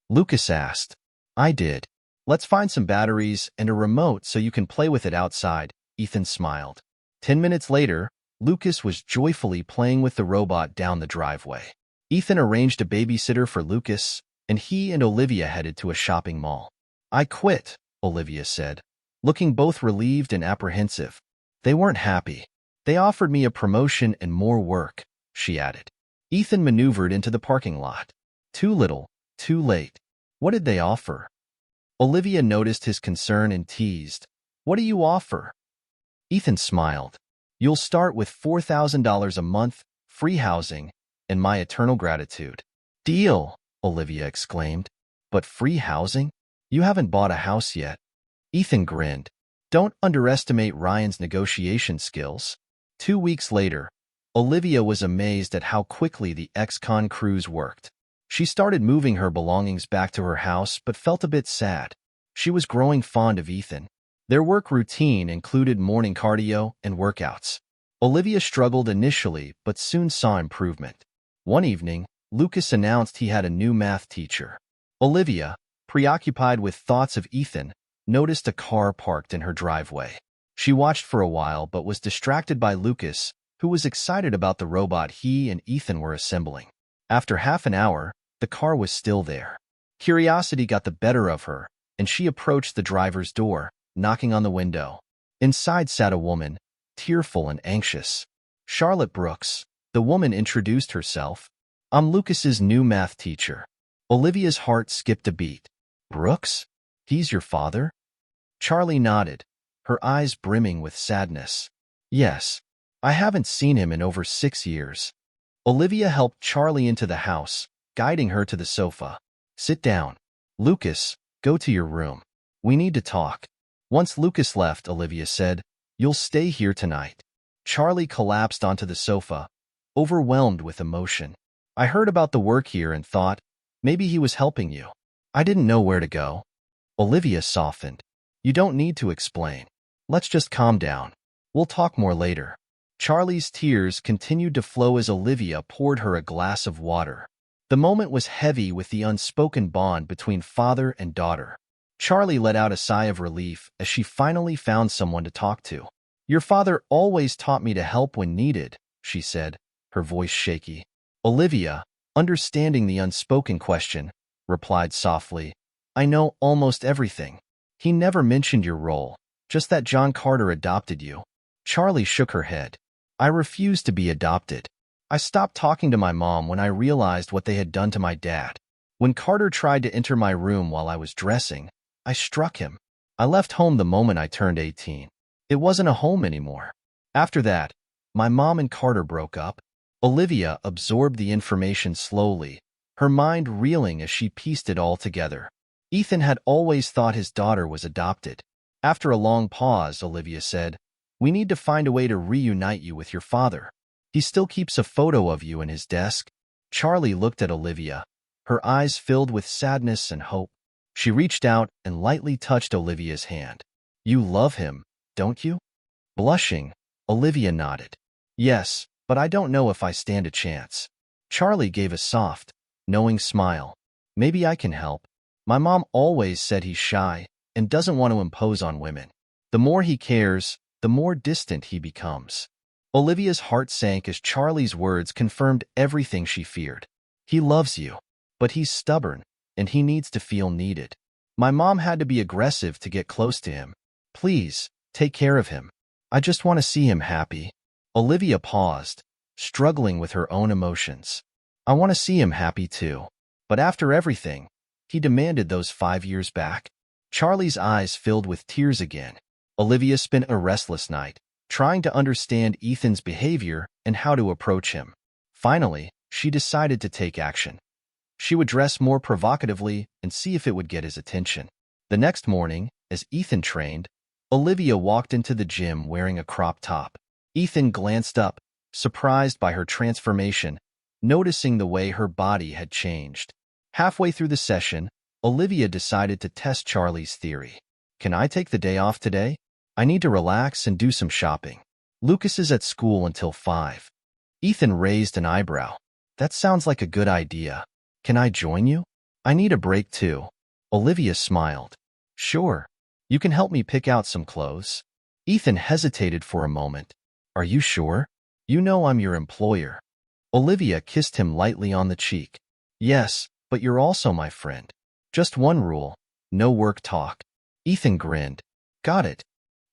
Lucas asked. I did. Let's find some batteries and a remote so you can play with it outside, Ethan smiled. 10 minutes later, Lucas was joyfully playing with the robot down the driveway. Ethan arranged a babysitter for Lucas, and he and Olivia headed to a shopping mall. I quit, Olivia said, looking both relieved and apprehensive. They weren't happy. They offered me a promotion and more work, she added. Ethan maneuvered into the parking lot. Too little, too late. What did they offer? Olivia noticed his concern and teased. What do you offer? Ethan smiled. You'll start with $4,000 a month, free housing, and my eternal gratitude. Deal, Olivia exclaimed. But free housing? You haven't bought a house yet. Ethan grinned. Don't underestimate Ryan's negotiation skills. 2 weeks later, Olivia was amazed at how quickly the ex-con crews worked. She started moving her belongings back to her house but felt a bit sad. She was growing fond of Ethan. Their work routine included morning cardio and workouts. Olivia struggled initially but soon saw improvement. One evening, Lucas announced he had a new math teacher. Olivia, preoccupied with thoughts of Ethan, noticed a car parked in her driveway. She watched for a while but was distracted by Lucas, who was excited about the robot he and Ethan were assembling. After half an hour, the car was still there. Curiosity got the better of her, and she approached the driver's door, knocking on the window. Inside sat a woman, tearful and anxious. Charlotte Brooks, the woman introduced herself. I'm Lucas's new math teacher. Olivia's heart skipped a beat. Brooks? He's your father? Charlie nodded, her eyes brimming with sadness. Yes. I haven't seen him in over 6 years. Olivia helped Charlie into the house, guiding her to the sofa. Sit down. Lucas, go to your room. We need to talk. Once Lucas left, Olivia said, You'll stay here tonight. Charlie collapsed onto the sofa, overwhelmed with emotion. I heard about the work here and thought, maybe he was helping you. I didn't know where to go. Olivia softened. You don't need to explain. Let's just calm down. We'll talk more later. Charlie's tears continued to flow as Olivia poured her a glass of water. The moment was heavy with the unspoken bond between father and daughter. Charlie let out a sigh of relief as she finally found someone to talk to. Your father always taught me to help when needed, she said, her voice shaky. Olivia, understanding the unspoken question, replied softly, I know almost everything. He never mentioned your role, just that John Carter adopted you. Charlie shook her head. I refuse to be adopted. I stopped talking to my mom when I realized what they had done to my dad. When Carter tried to enter my room while I was dressing, I struck him. I left home the moment I turned 18. It wasn't a home anymore. After that, my mom and Carter broke up. Olivia absorbed the information slowly, her mind reeling as she pieced it all together. Ethan had always thought his daughter was adopted. After a long pause, Olivia said, "We need to find a way to reunite you with your father. He still keeps a photo of you in his desk." Charlie looked at Olivia, her eyes filled with sadness and hope. She reached out and lightly touched Olivia's hand. "You love him, don't you?" Blushing, Olivia nodded. "Yes, but I don't know if I stand a chance." Charlie gave a soft, knowing smile. "Maybe I can help. My mom always said he's shy and doesn't want to impose on women. The more he cares, the more distant he becomes." Olivia's heart sank as Charlie's words confirmed everything she feared. "He loves you, but he's stubborn, and he needs to feel needed. My mom had to be aggressive to get close to him. Please, take care of him. I just want to see him happy." Olivia paused, struggling with her own emotions. "I want to see him happy too. But after everything, he demanded those 5 years back." Charlie's eyes filled with tears again. Olivia spent a restless night, trying to understand Ethan's behavior and how to approach him. Finally, she decided to take action. She would dress more provocatively and see if it would get his attention. The next morning, as Ethan trained, Olivia walked into the gym wearing a crop top. Ethan glanced up, surprised by her transformation, noticing the way her body had changed. Halfway through the session, Olivia decided to test Charlie's theory. "Can I take the day off today? I need to relax and do some shopping. Lucas is at school until 5. Ethan raised an eyebrow. "That sounds like a good idea. Can I join you? I need a break too." Olivia smiled. "Sure. You can help me pick out some clothes." Ethan hesitated for a moment. "Are you sure? You know I'm your employer." Olivia kissed him lightly on the cheek. "Yes, but you're also my friend. Just one rule, no work talk." Ethan grinned. "Got it."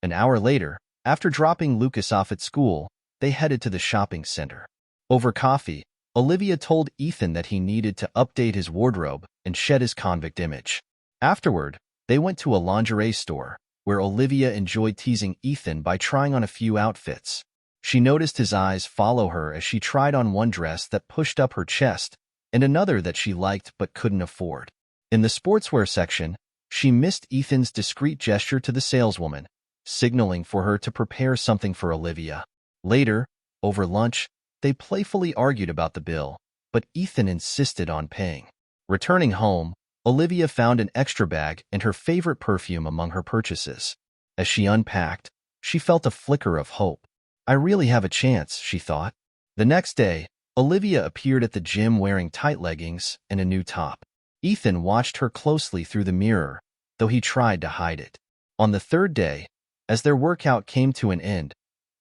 An hour later, after dropping Lucas off at school, they headed to the shopping center. Over coffee, Olivia told Ethan that he needed to update his wardrobe and shed his convict image. Afterward, they went to a lingerie store, where Olivia enjoyed teasing Ethan by trying on a few outfits. She noticed his eyes follow her as she tried on one dress that pushed up her chest and another that she liked but couldn't afford. In the sportswear section, she missed Ethan's discreet gesture to the saleswoman, signaling for her to prepare something for Olivia. Later, over lunch, they playfully argued about the bill, but Ethan insisted on paying. Returning home, Olivia found an extra bag and her favorite perfume among her purchases. As she unpacked, she felt a flicker of hope. "I really have a chance," she thought. The next day, Olivia appeared at the gym wearing tight leggings and a new top. Ethan watched her closely through the mirror, though he tried to hide it. On the third day, as their workout came to an end,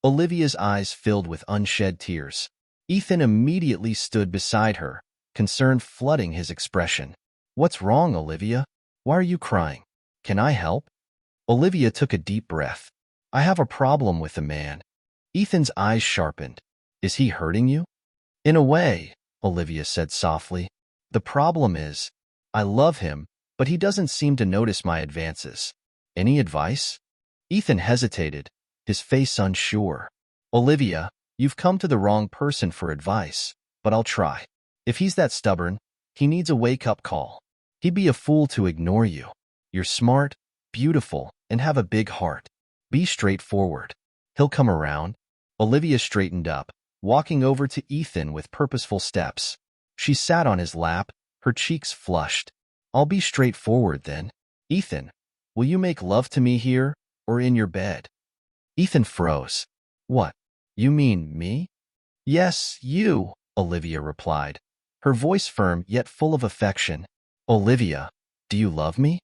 Olivia's eyes filled with unshed tears. Ethan immediately stood beside her, concern flooding his expression. "What's wrong, Olivia? Why are you crying? Can I help?" Olivia took a deep breath. "I have a problem with the man." Ethan's eyes sharpened. "Is he hurting you?" "In a way," Olivia said softly. "The problem is, I love him, but he doesn't seem to notice my advances. Any advice?" Ethan hesitated, his face unsure. "Olivia, you've come to the wrong person for advice, but I'll try. If he's that stubborn, he needs a wake-up call. He'd be a fool to ignore you. You're smart, beautiful, and have a big heart. Be straightforward. He'll come around." Olivia straightened up, walking over to Ethan with purposeful steps. She sat on his lap, her cheeks flushed. "I'll be straightforward then. Ethan, will you make love to me here or in your bed?" Ethan froze. "What? You mean me?" "Yes, you," Olivia replied, her voice firm yet full of affection. "Olivia, do you love me?"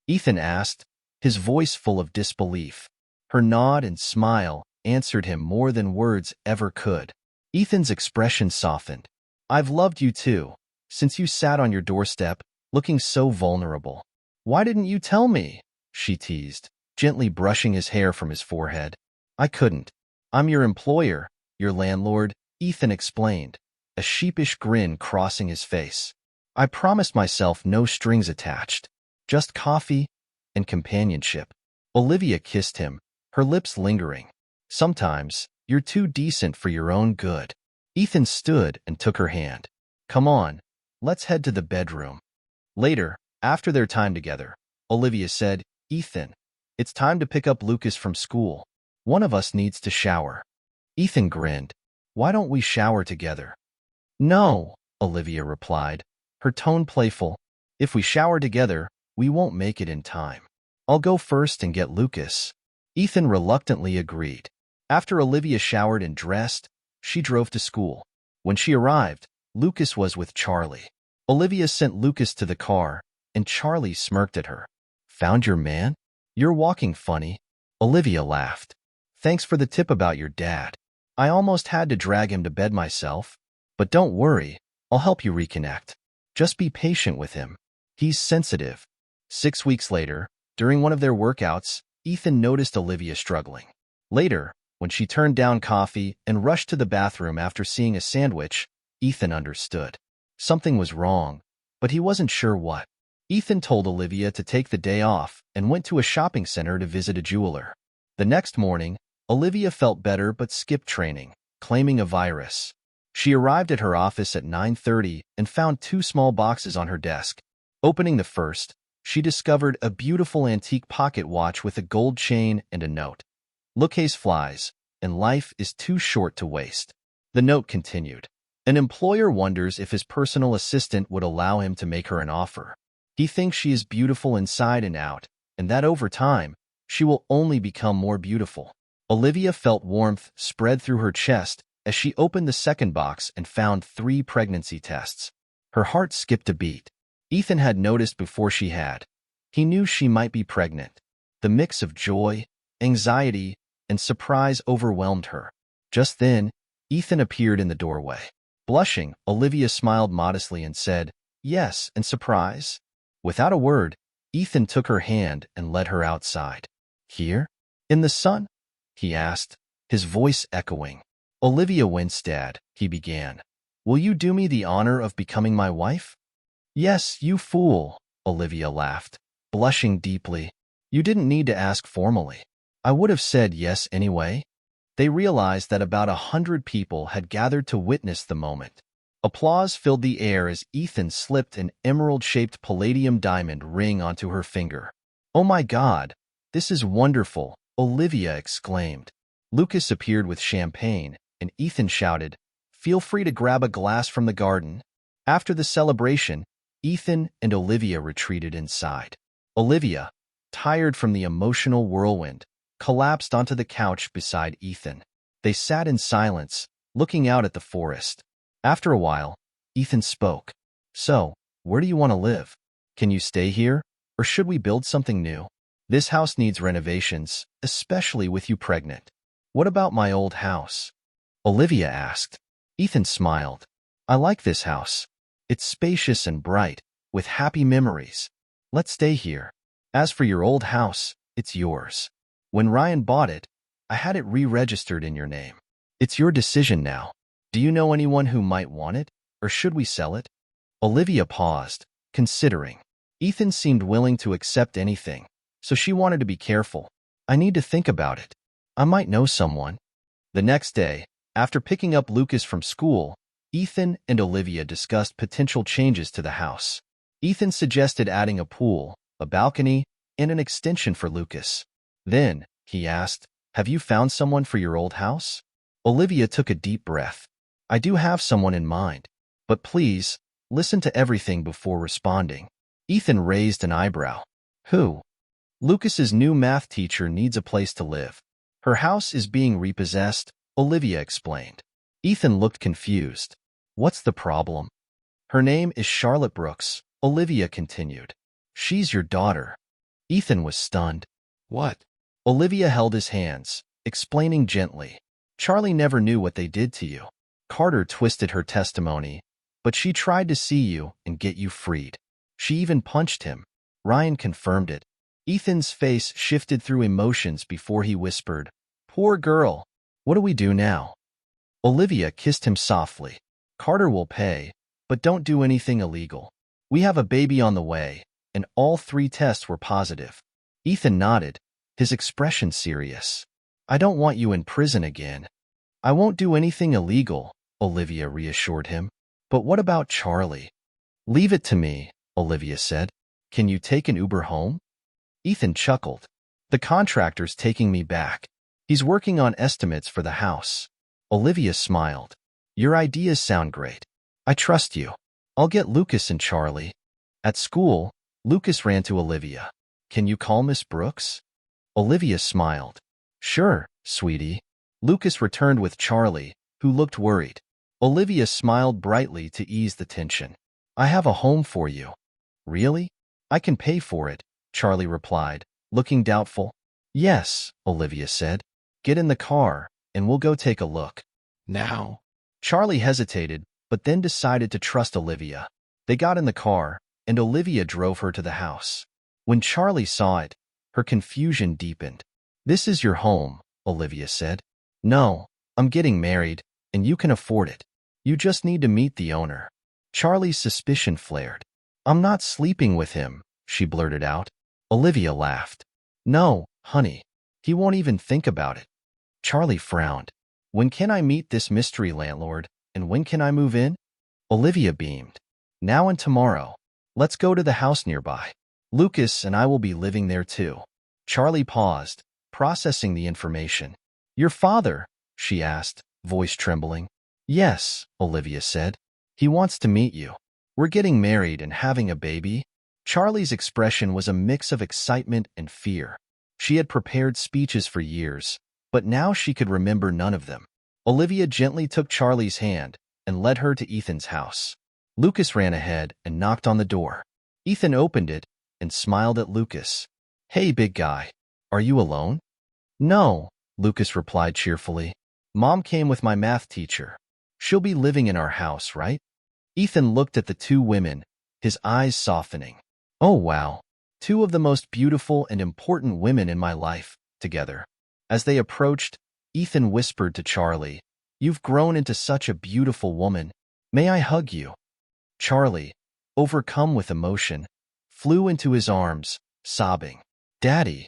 Ethan asked, his voice full of disbelief. Her nod and smile answered him more than words ever could. Ethan's expression softened. "I've loved you too, since you sat on your doorstep, looking so vulnerable." "Why didn't you tell me?" she teased, gently brushing his hair from his forehead. "I couldn't. I'm your employer, your landlord," Ethan explained, a sheepish grin crossing his face. I promised myself no strings attached, just coffee and companionship. Olivia kissed him, her lips lingering. Sometimes, you're too decent for your own good. Ethan stood and took her hand. Come on, let's head to the bedroom. Later, after their time together, Olivia said, Ethan, it's time to pick up Lucas from school. One of us needs to shower. Ethan grinned. Why don't we shower together? No, Olivia replied, her tone playful. If we shower together, we won't make it in time. I'll go first and get Lucas. Ethan reluctantly agreed. After Olivia showered and dressed, she drove to school. When she arrived, Lucas was with Charlie. Olivia sent Lucas to the car, and Charlie smirked at her. Found your man? You're walking funny. Olivia laughed. Thanks for the tip about your dad. I almost had to drag him to bed myself. But don't worry, I'll help you reconnect. Just be patient with him. He's sensitive. 6 weeks later, during one of their workouts, Ethan noticed Olivia struggling. Later, when she turned down coffee and rushed to the bathroom after seeing a sandwich, Ethan understood. Something was wrong, but he wasn't sure what. Ethan told Olivia to take the day off and went to a shopping center to visit a jeweler. The next morning, Olivia felt better but skipped training, claiming a virus. She arrived at her office at 9:30 and found 2 small boxes on her desk. Opening the first, she discovered a beautiful antique pocket watch with a gold chain and a note. Look, haze flies, and life is too short to waste. The note continued. An employer wonders if his personal assistant would allow him to make her an offer. He thinks she is beautiful inside and out, and that over time, she will only become more beautiful. Olivia felt warmth spread through her chest as she opened the second box and found 3 pregnancy tests. Her heart skipped a beat. Ethan had noticed before she had. He knew she might be pregnant. The mix of joy, anxiety, and surprise overwhelmed her. Just then, Ethan appeared in the doorway. Blushing, Olivia smiled modestly and said, Yes, and surprise? Without a word, Ethan took her hand and led her outside. Here? In the sun? He asked, his voice echoing. Olivia Winstead, he began. Will you do me the honor of becoming my wife? Yes, you fool, Olivia laughed, blushing deeply. You didn't need to ask formally. I would have said yes anyway. They realized that about 100 people had gathered to witness the moment. Applause filled the air as Ethan slipped an emerald-shaped palladium diamond ring onto her finger. Oh my God, this is wonderful, Olivia exclaimed. Lucas appeared with champagne, and Ethan shouted, Feel free to grab a glass from the garden. After the celebration, Ethan and Olivia retreated inside. Olivia, tired from the emotional whirlwind, collapsed onto the couch beside Ethan. They sat in silence, looking out at the forest. After a while, Ethan spoke. So, where do you want to live? Can you stay here, or should we build something new? This house needs renovations, especially with you pregnant. What about my old house? Olivia asked. Ethan smiled. I like this house. It's spacious and bright, with happy memories. Let's stay here. As for your old house, it's yours. When Ryan bought it, I had it re-registered in your name. It's your decision now. Do you know anyone who might want it, or should we sell it? Olivia paused, considering. Ethan seemed willing to accept anything, so she wanted to be careful. I need to think about it. I might know someone. The next day, after picking up Lucas from school, Ethan and Olivia discussed potential changes to the house. Ethan suggested adding a pool, a balcony, and an extension for Lucas. Then, he asked, Have you found someone for your old house? Olivia took a deep breath. I do have someone in mind, but please, listen to everything before responding. Ethan raised an eyebrow. Who? Lucas's new math teacher needs a place to live. Her house is being repossessed, Olivia explained. Ethan looked confused. What's the problem? Her name is Charlotte Brooks, Olivia continued. She's your daughter. Ethan was stunned. What? Olivia held his hands, explaining gently. Charlie never knew what they did to you. Carter twisted her testimony, but she tried to see you and get you freed. She even punched him. Ryan confirmed it. Ethan's face shifted through emotions before he whispered, Poor girl. What do we do now? Olivia kissed him softly. Carter will pay, but don't do anything illegal. We have a baby on the way, and all 3 tests were positive. Ethan nodded, his expression serious. I don't want you in prison again. I won't do anything illegal, Olivia reassured him. But what about Charlie? Leave it to me, Olivia said. Can you take an Uber home? Ethan chuckled. The contractor's taking me back. He's working on estimates for the house. Olivia smiled. Your ideas sound great. I trust you. I'll get Lucas and Charlie. At school, Lucas ran to Olivia. Can you call Miss Brooks? Olivia smiled. Sure, sweetie. Lucas returned with Charlie, who looked worried. Olivia smiled brightly to ease the tension. I have a home for you. Really? I can pay for it, Charlie replied, looking doubtful. Yes, Olivia said. Get in the car, and we'll go take a look. Now. Charlie hesitated, but then decided to trust Olivia. They got in the car, and Olivia drove her to the house. When Charlie saw it, her confusion deepened. This is your home, Olivia said. No, I'm getting married, and you can afford it. You just need to meet the owner. Charlie's suspicion flared. I'm not sleeping with him, she blurted out. Olivia laughed. No, honey. He won't even think about it. Charlie frowned. When can I meet this mystery landlord, and when can I move in? Olivia beamed. Now and tomorrow. Let's go to the house nearby. Lucas and I will be living there too. Charlie paused, processing the information. Your father? She asked, voice trembling. Yes, Olivia said. He wants to meet you. We're getting married and having a baby. Charlie's expression was a mix of excitement and fear. She had prepared speeches for years, but now she could remember none of them. Olivia gently took Charlie's hand and led her to Ethan's house. Lucas ran ahead and knocked on the door. Ethan opened it and smiled at Lucas. Hey, big guy. Are you alone? No, Lucas replied cheerfully. Mom came with my math teacher. She'll be living in our house, right? Ethan looked at the 2 women, his eyes softening. Oh, wow. 2 of the most beautiful and important women in my life, together. As they approached, Ethan whispered to Charlie, You've grown into such a beautiful woman. May I hug you? Charlie, overcome with emotion, flew into his arms, sobbing. Daddy.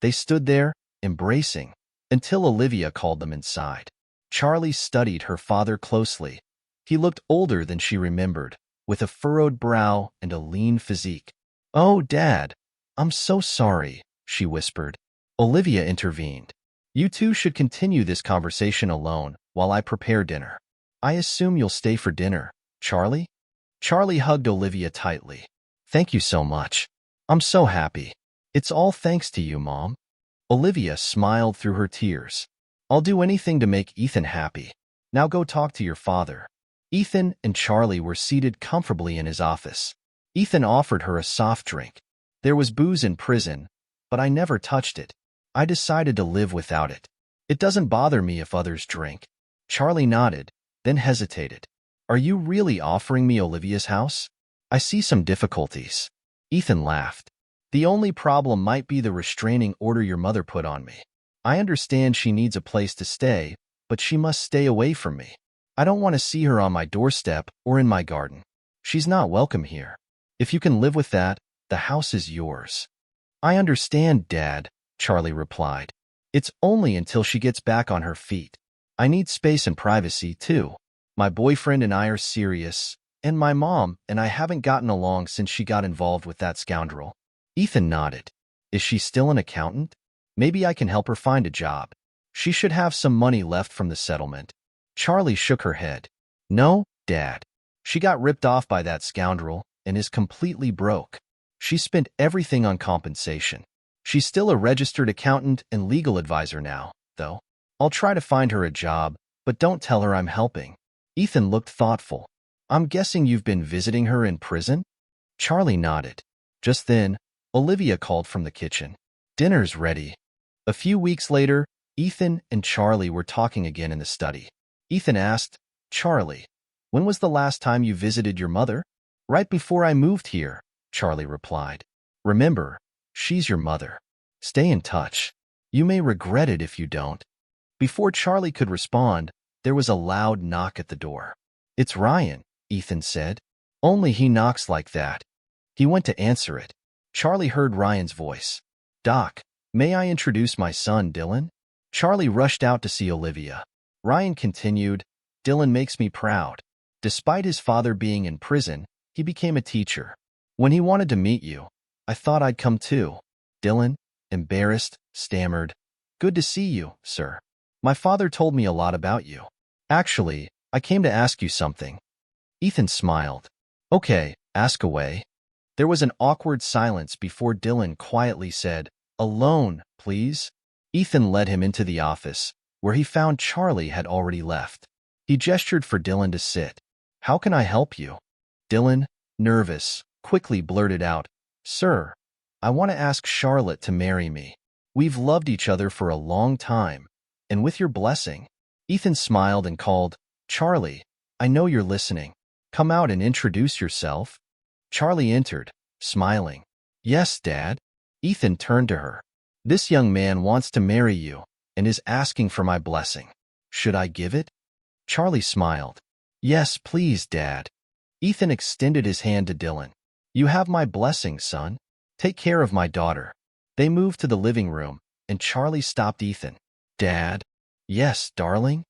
They stood there, embracing, until Olivia called them inside. Charlie studied her father closely. He looked older than she remembered, with a furrowed brow and a lean physique. Oh, Dad, I'm so sorry, she whispered. Olivia intervened. You 2 should continue this conversation alone while I prepare dinner. I assume you'll stay for dinner, Charlie? Charlie hugged Olivia tightly. Thank you so much. I'm so happy. It's all thanks to you, Mom. Olivia smiled through her tears. I'll do anything to make Ethan happy. Now go talk to your father. Ethan and Charlie were seated comfortably in his office. Ethan offered her a soft drink. There was booze in prison, but I never touched it. I decided to live without it. It doesn't bother me if others drink. Charlie nodded, then hesitated. Are you really offering me Olivia's house? I see some difficulties. Ethan laughed. The only problem might be the restraining order your mother put on me. I understand she needs a place to stay, but she must stay away from me. I don't want to see her on my doorstep or in my garden. She's not welcome here. If you can live with that, the house is yours. I understand, Dad, Charlie replied. It's only until she gets back on her feet. I need space and privacy, too. My boyfriend and I are serious, and my mom and I haven't gotten along since she got involved with that scoundrel. Ethan nodded. Is she still an accountant? Maybe I can help her find a job. She should have some money left from the settlement. Charlie shook her head. No, Dad. She got ripped off by that scoundrel and is completely broke. She spent everything on compensation. She's still a registered accountant and legal advisor now, though. I'll try to find her a job, but don't tell her I'm helping. Ethan looked thoughtful. I'm guessing you've been visiting her in prison? Charlie nodded. Just then, Olivia called from the kitchen. Dinner's ready. A few weeks later, Ethan and Charlie were talking again in the study. Ethan asked, Charlie, when was the last time you visited your mother? Right before I moved here, Charlie replied. Remember, she's your mother. Stay in touch. You may regret it if you don't. Before Charlie could respond, there was a loud knock at the door. It's Ryan, Ethan said. Only he knocks like that. He went to answer it. Charlie heard Ryan's voice. Doc, may I introduce my son, Dylan? Charlie rushed out to see Olivia. Ryan continued, Dylan makes me proud. Despite his father being in prison, he became a teacher. When he wanted to meet you, I thought I'd come too. Dylan, embarrassed, stammered, Good to see you, sir. My father told me a lot about you. Actually, I came to ask you something. Ethan smiled. Okay, ask away. There was an awkward silence before Dylan quietly said, Alone, please. Ethan led him into the office, where he found Charlie had already left. He gestured for Dylan to sit. How can I help you? Dylan, nervous, quickly blurted out, Sir, I want to ask Charlotte to marry me. We've loved each other for a long time, and with your blessing. Ethan smiled and called, Charlie, I know you're listening. Come out and introduce yourself. Charlie entered, smiling. Yes, Dad. Ethan turned to her. This young man wants to marry you and is asking for my blessing. Should I give it? Charlie smiled. Yes, please, Dad. Ethan extended his hand to Dylan. You have my blessing, son. Take care of my daughter. They moved to the living room, and Charlie stopped Ethan. Dad? Yes, darling?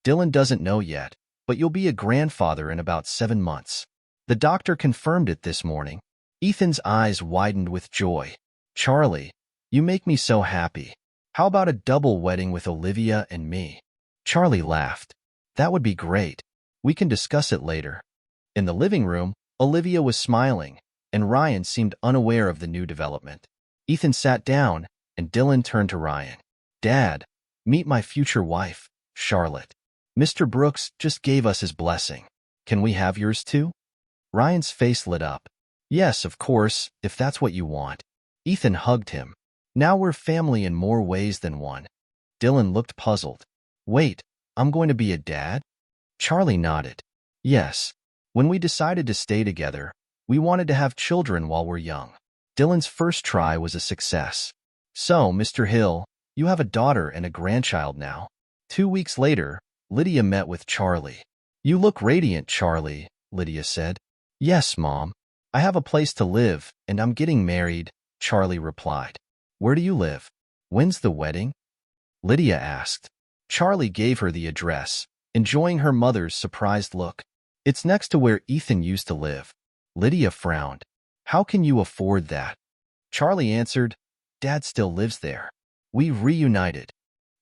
Dylan doesn't know yet, but you'll be a grandfather in about 7 months. The doctor confirmed it this morning. Ethan's eyes widened with joy. Charlie, you make me so happy. How about a double wedding with Olivia and me? Charlie laughed. That would be great. We can discuss it later. In the living room, Olivia was smiling, and Ryan seemed unaware of the new development. Ethan sat down, and Dylan turned to Ryan. Dad, meet my future wife, Charlotte. Mr. Brooks just gave us his blessing. Can we have yours too? Ryan's face lit up. Yes, of course, if that's what you want. Ethan hugged him. Now we're family in more ways than one. Dylan looked puzzled. Wait, I'm going to be a dad? Charlie nodded. Yes. When we decided to stay together, we wanted to have children while we're young. Dylan's first try was a success. So, Mr. Hill, you have a daughter and a grandchild now. 2 weeks later, Lydia met with Charlie. You look radiant, Charlie, Lydia said. Yes, Mom. I have a place to live, and I'm getting married, Charlie replied. Where do you live? When's the wedding? Lydia asked. Charlie gave her the address, enjoying her mother's surprised look. It's next to where Ethan used to live. Lydia frowned. How can you afford that? Charlie answered, Dad still lives there. We reunited.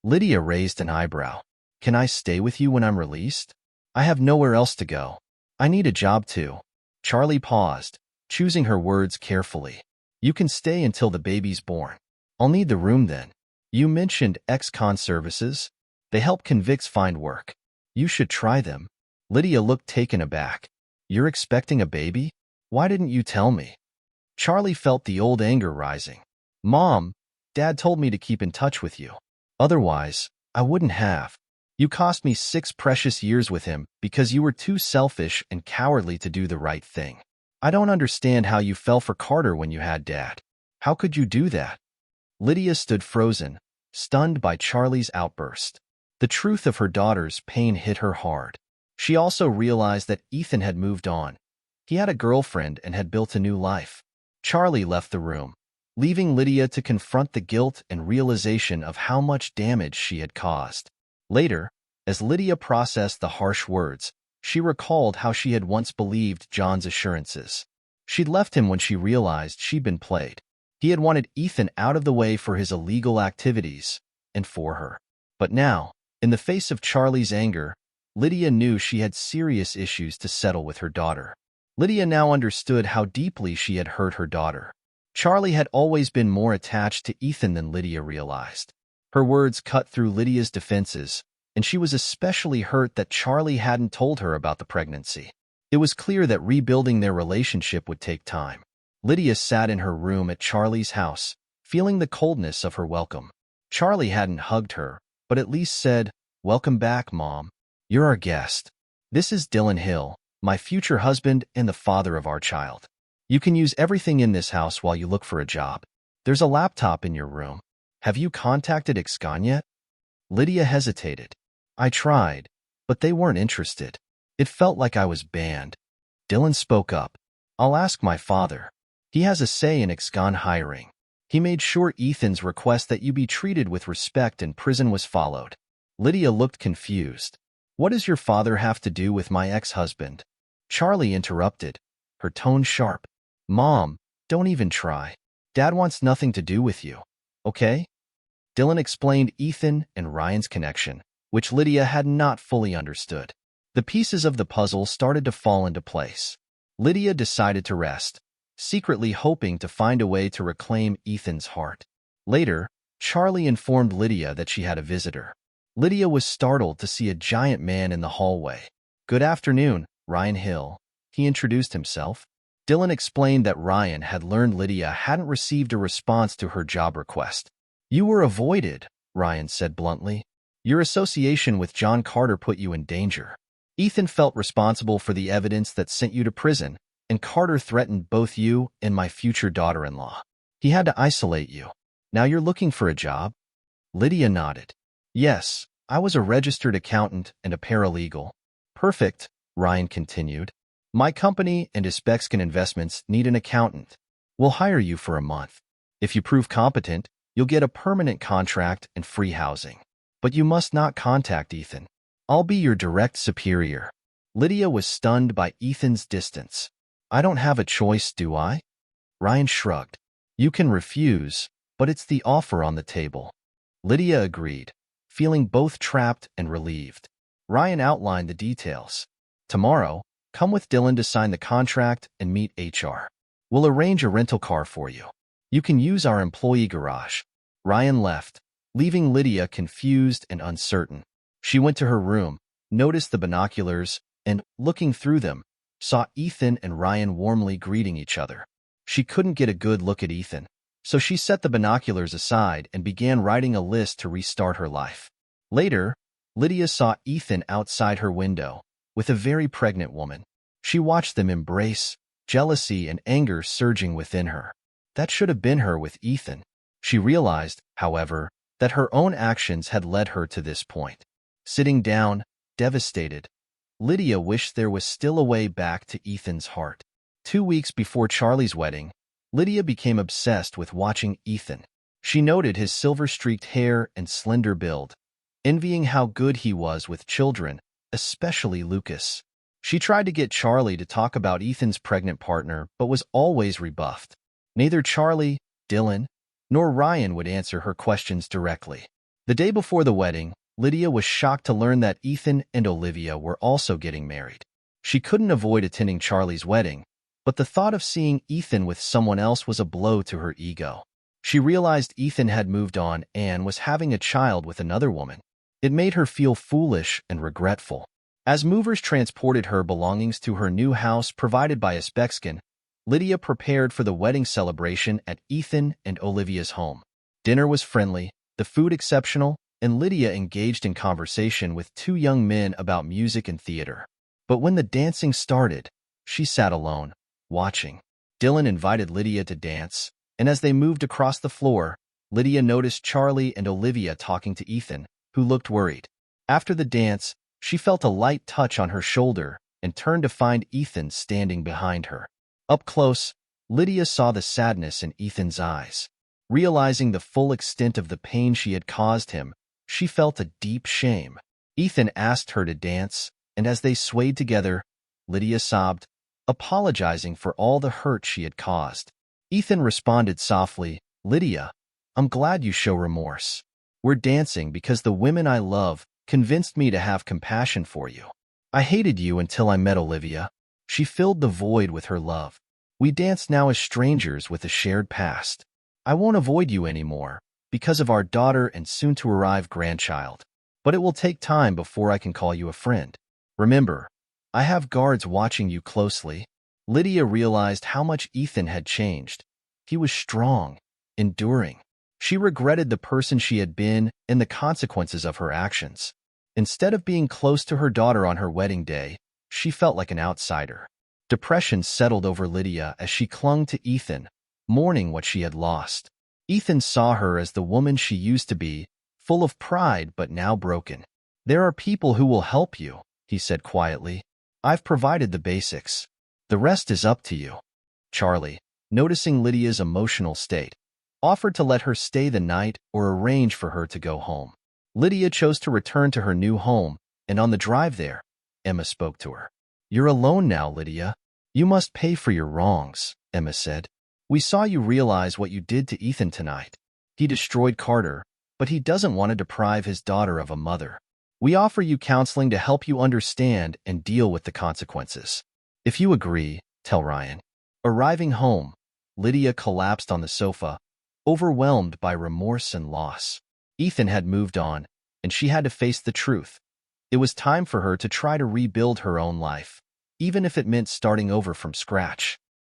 Lydia raised an eyebrow. Can I stay with you when I'm released? I have nowhere else to go. I need a job too. Charlie paused, choosing her words carefully. You can stay until the baby's born. I'll need the room then. You mentioned ex-con services. They help convicts find work. You should try them. Lydia looked taken aback. You're expecting a baby? Why didn't you tell me? Charlie felt the old anger rising. Mom, Dad told me to keep in touch with you. Otherwise, I wouldn't have. You cost me 6 precious years with him because you were too selfish and cowardly to do the right thing. I don't understand how you fell for Carter when you had Dad. How could you do that? Lydia stood frozen, stunned by Charlie's outburst. The truth of her daughter's pain hit her hard. She also realized that Ethan had moved on. He had a girlfriend and had built a new life. Charlie left the room, leaving Lydia to confront the guilt and realization of how much damage she had caused. Later, as Lydia processed the harsh words, she recalled how she had once believed John's assurances. She'd left him when she realized she'd been played. He had wanted Ethan out of the way for his illegal activities and for her. But now, in the face of Charlie's anger, Lydia knew she had serious issues to settle with her daughter. Lydia now understood how deeply she had hurt her daughter. Charlie had always been more attached to Ethan than Lydia realized. Her words cut through Lydia's defenses, and she was especially hurt that Charlie hadn't told her about the pregnancy. It was clear that rebuilding their relationship would take time. Lydia sat in her room at Charlie's house, feeling the coldness of her welcome. Charlie hadn't hugged her, but at least said, Welcome back, Mom. You're our guest. This is Dylan Hill, my future husband and the father of our child. You can use everything in this house while you look for a job. There's a laptop in your room. Have you contacted Excon yet? Lydia hesitated. I tried, but they weren't interested. It felt like I was banned. Dylan spoke up. I'll ask my father. He has a say in ex-con hiring. He made sure Ethan's request that you be treated with respect in prison was followed. Lydia looked confused. What does your father have to do with my ex-husband? Charlie interrupted, her tone sharp. Mom, don't even try. Dad wants nothing to do with you. Okay? Dylan explained Ethan and Ryan's connection, which Lydia had not fully understood. The pieces of the puzzle started to fall into place. Lydia decided to rest, secretly hoping to find a way to reclaim Ethan's heart. Later, Charlie informed Lydia that she had a visitor. Lydia was startled to see a giant man in the hallway. Good afternoon, Ryan Hill. He introduced himself. Dylan explained that Ryan had learned Lydia hadn't received a response to her job request. You were avoided, Ryan said bluntly. Your association with John Carter put you in danger. Ethan felt responsible for the evidence that sent you to prison, and Carter threatened both you and my future daughter-in-law. He had to isolate you. Now you're looking for a job? Lydia nodded. Yes, I was a registered accountant and a paralegal. Perfect, Ryan continued. My company and Uzbekistan Investments need an accountant. We'll hire you for a month. If you prove competent, you'll get a permanent contract and free housing. But you must not contact Ethan. I'll be your direct superior. Lydia was stunned by Ethan's distance. I don't have a choice, do I? Ryan shrugged. You can refuse, but it's the offer on the table. Lydia agreed, feeling both trapped and relieved. Ryan outlined the details. Tomorrow, come with Dylan to sign the contract and meet HR. We'll arrange a rental car for you. You can use our employee garage. Ryan left, leaving Lydia confused and uncertain. She went to her room, noticed the binoculars, and, looking through them, saw Ethan and Ryan warmly greeting each other. She couldn't get a good look at Ethan, so she set the binoculars aside and began writing a list to restart her life. Later, Lydia saw Ethan outside her window, with a very pregnant woman. She watched them embrace, jealousy and anger surging within her. That should have been her with Ethan. She realized, however, that her own actions had led her to this point. Sitting down, devastated, Lydia wished there was still a way back to Ethan's heart. 2 weeks before Charlie's wedding, Lydia became obsessed with watching Ethan. She noted his silver-streaked hair and slender build, envying how good he was with children, especially Lucas. She tried to get Charlie to talk about Ethan's pregnant partner, but was always rebuffed. Neither Charlie, Dylan, nor Ryan would answer her questions directly. The day before the wedding, Lydia was shocked to learn that Ethan and Olivia were also getting married. She couldn't avoid attending Charlie's wedding, but the thought of seeing Ethan with someone else was a blow to her ego. She realized Ethan had moved on and was having a child with another woman. It made her feel foolish and regretful. As movers transported her belongings to her new house provided by Uzbekistan, Lydia prepared for the wedding celebration at Ethan and Olivia's home. Dinner was friendly, the food exceptional, and Lydia engaged in conversation with 2 young men about music and theater. But when the dancing started, she sat alone, watching. Dylan invited Lydia to dance, and as they moved across the floor, Lydia noticed Charlie and Olivia talking to Ethan, who looked worried. After the dance, she felt a light touch on her shoulder and turned to find Ethan standing behind her. Up close, Lydia saw the sadness in Ethan's eyes. Realizing the full extent of the pain she had caused him, she felt a deep shame. Ethan asked her to dance, and as they swayed together, Lydia sobbed, apologizing for all the hurt she had caused. Ethan responded softly, Lydia, I'm glad you show remorse. We're dancing because the women I love convinced me to have compassion for you. I hated you until I met Olivia. She filled the void with her love. We dance now as strangers with a shared past. I won't avoid you anymore, because of our daughter and soon-to-arrive grandchild. But it will take time before I can call you a friend. Remember, I have guards watching you closely. Lydia realized how much Ethan had changed. He was strong, enduring. She regretted the person she had been and the consequences of her actions. Instead of being close to her daughter on her wedding day, she felt like an outsider. Depression settled over Lydia as she clung to Ethan, mourning what she had lost. Ethan saw her as the woman she used to be, full of pride but now broken. There are people who will help you, he said quietly. I've provided the basics. The rest is up to you. Charlie, noticing Lydia's emotional state, offered to let her stay the night or arrange for her to go home. Lydia chose to return to her new home, and on the drive there, Emma spoke to her. You're alone now, Lydia. You must pay for your wrongs, Emma said. We saw you realize what you did to Ethan tonight. He destroyed Carter, but he doesn't want to deprive his daughter of a mother. We offer you counseling to help you understand and deal with the consequences. If you agree, tell Ryan. Arriving home, Lydia collapsed on the sofa, overwhelmed by remorse and loss. Ethan had moved on, and she had to face the truth. It was time for her to try to rebuild her own life, even if it meant starting over from scratch.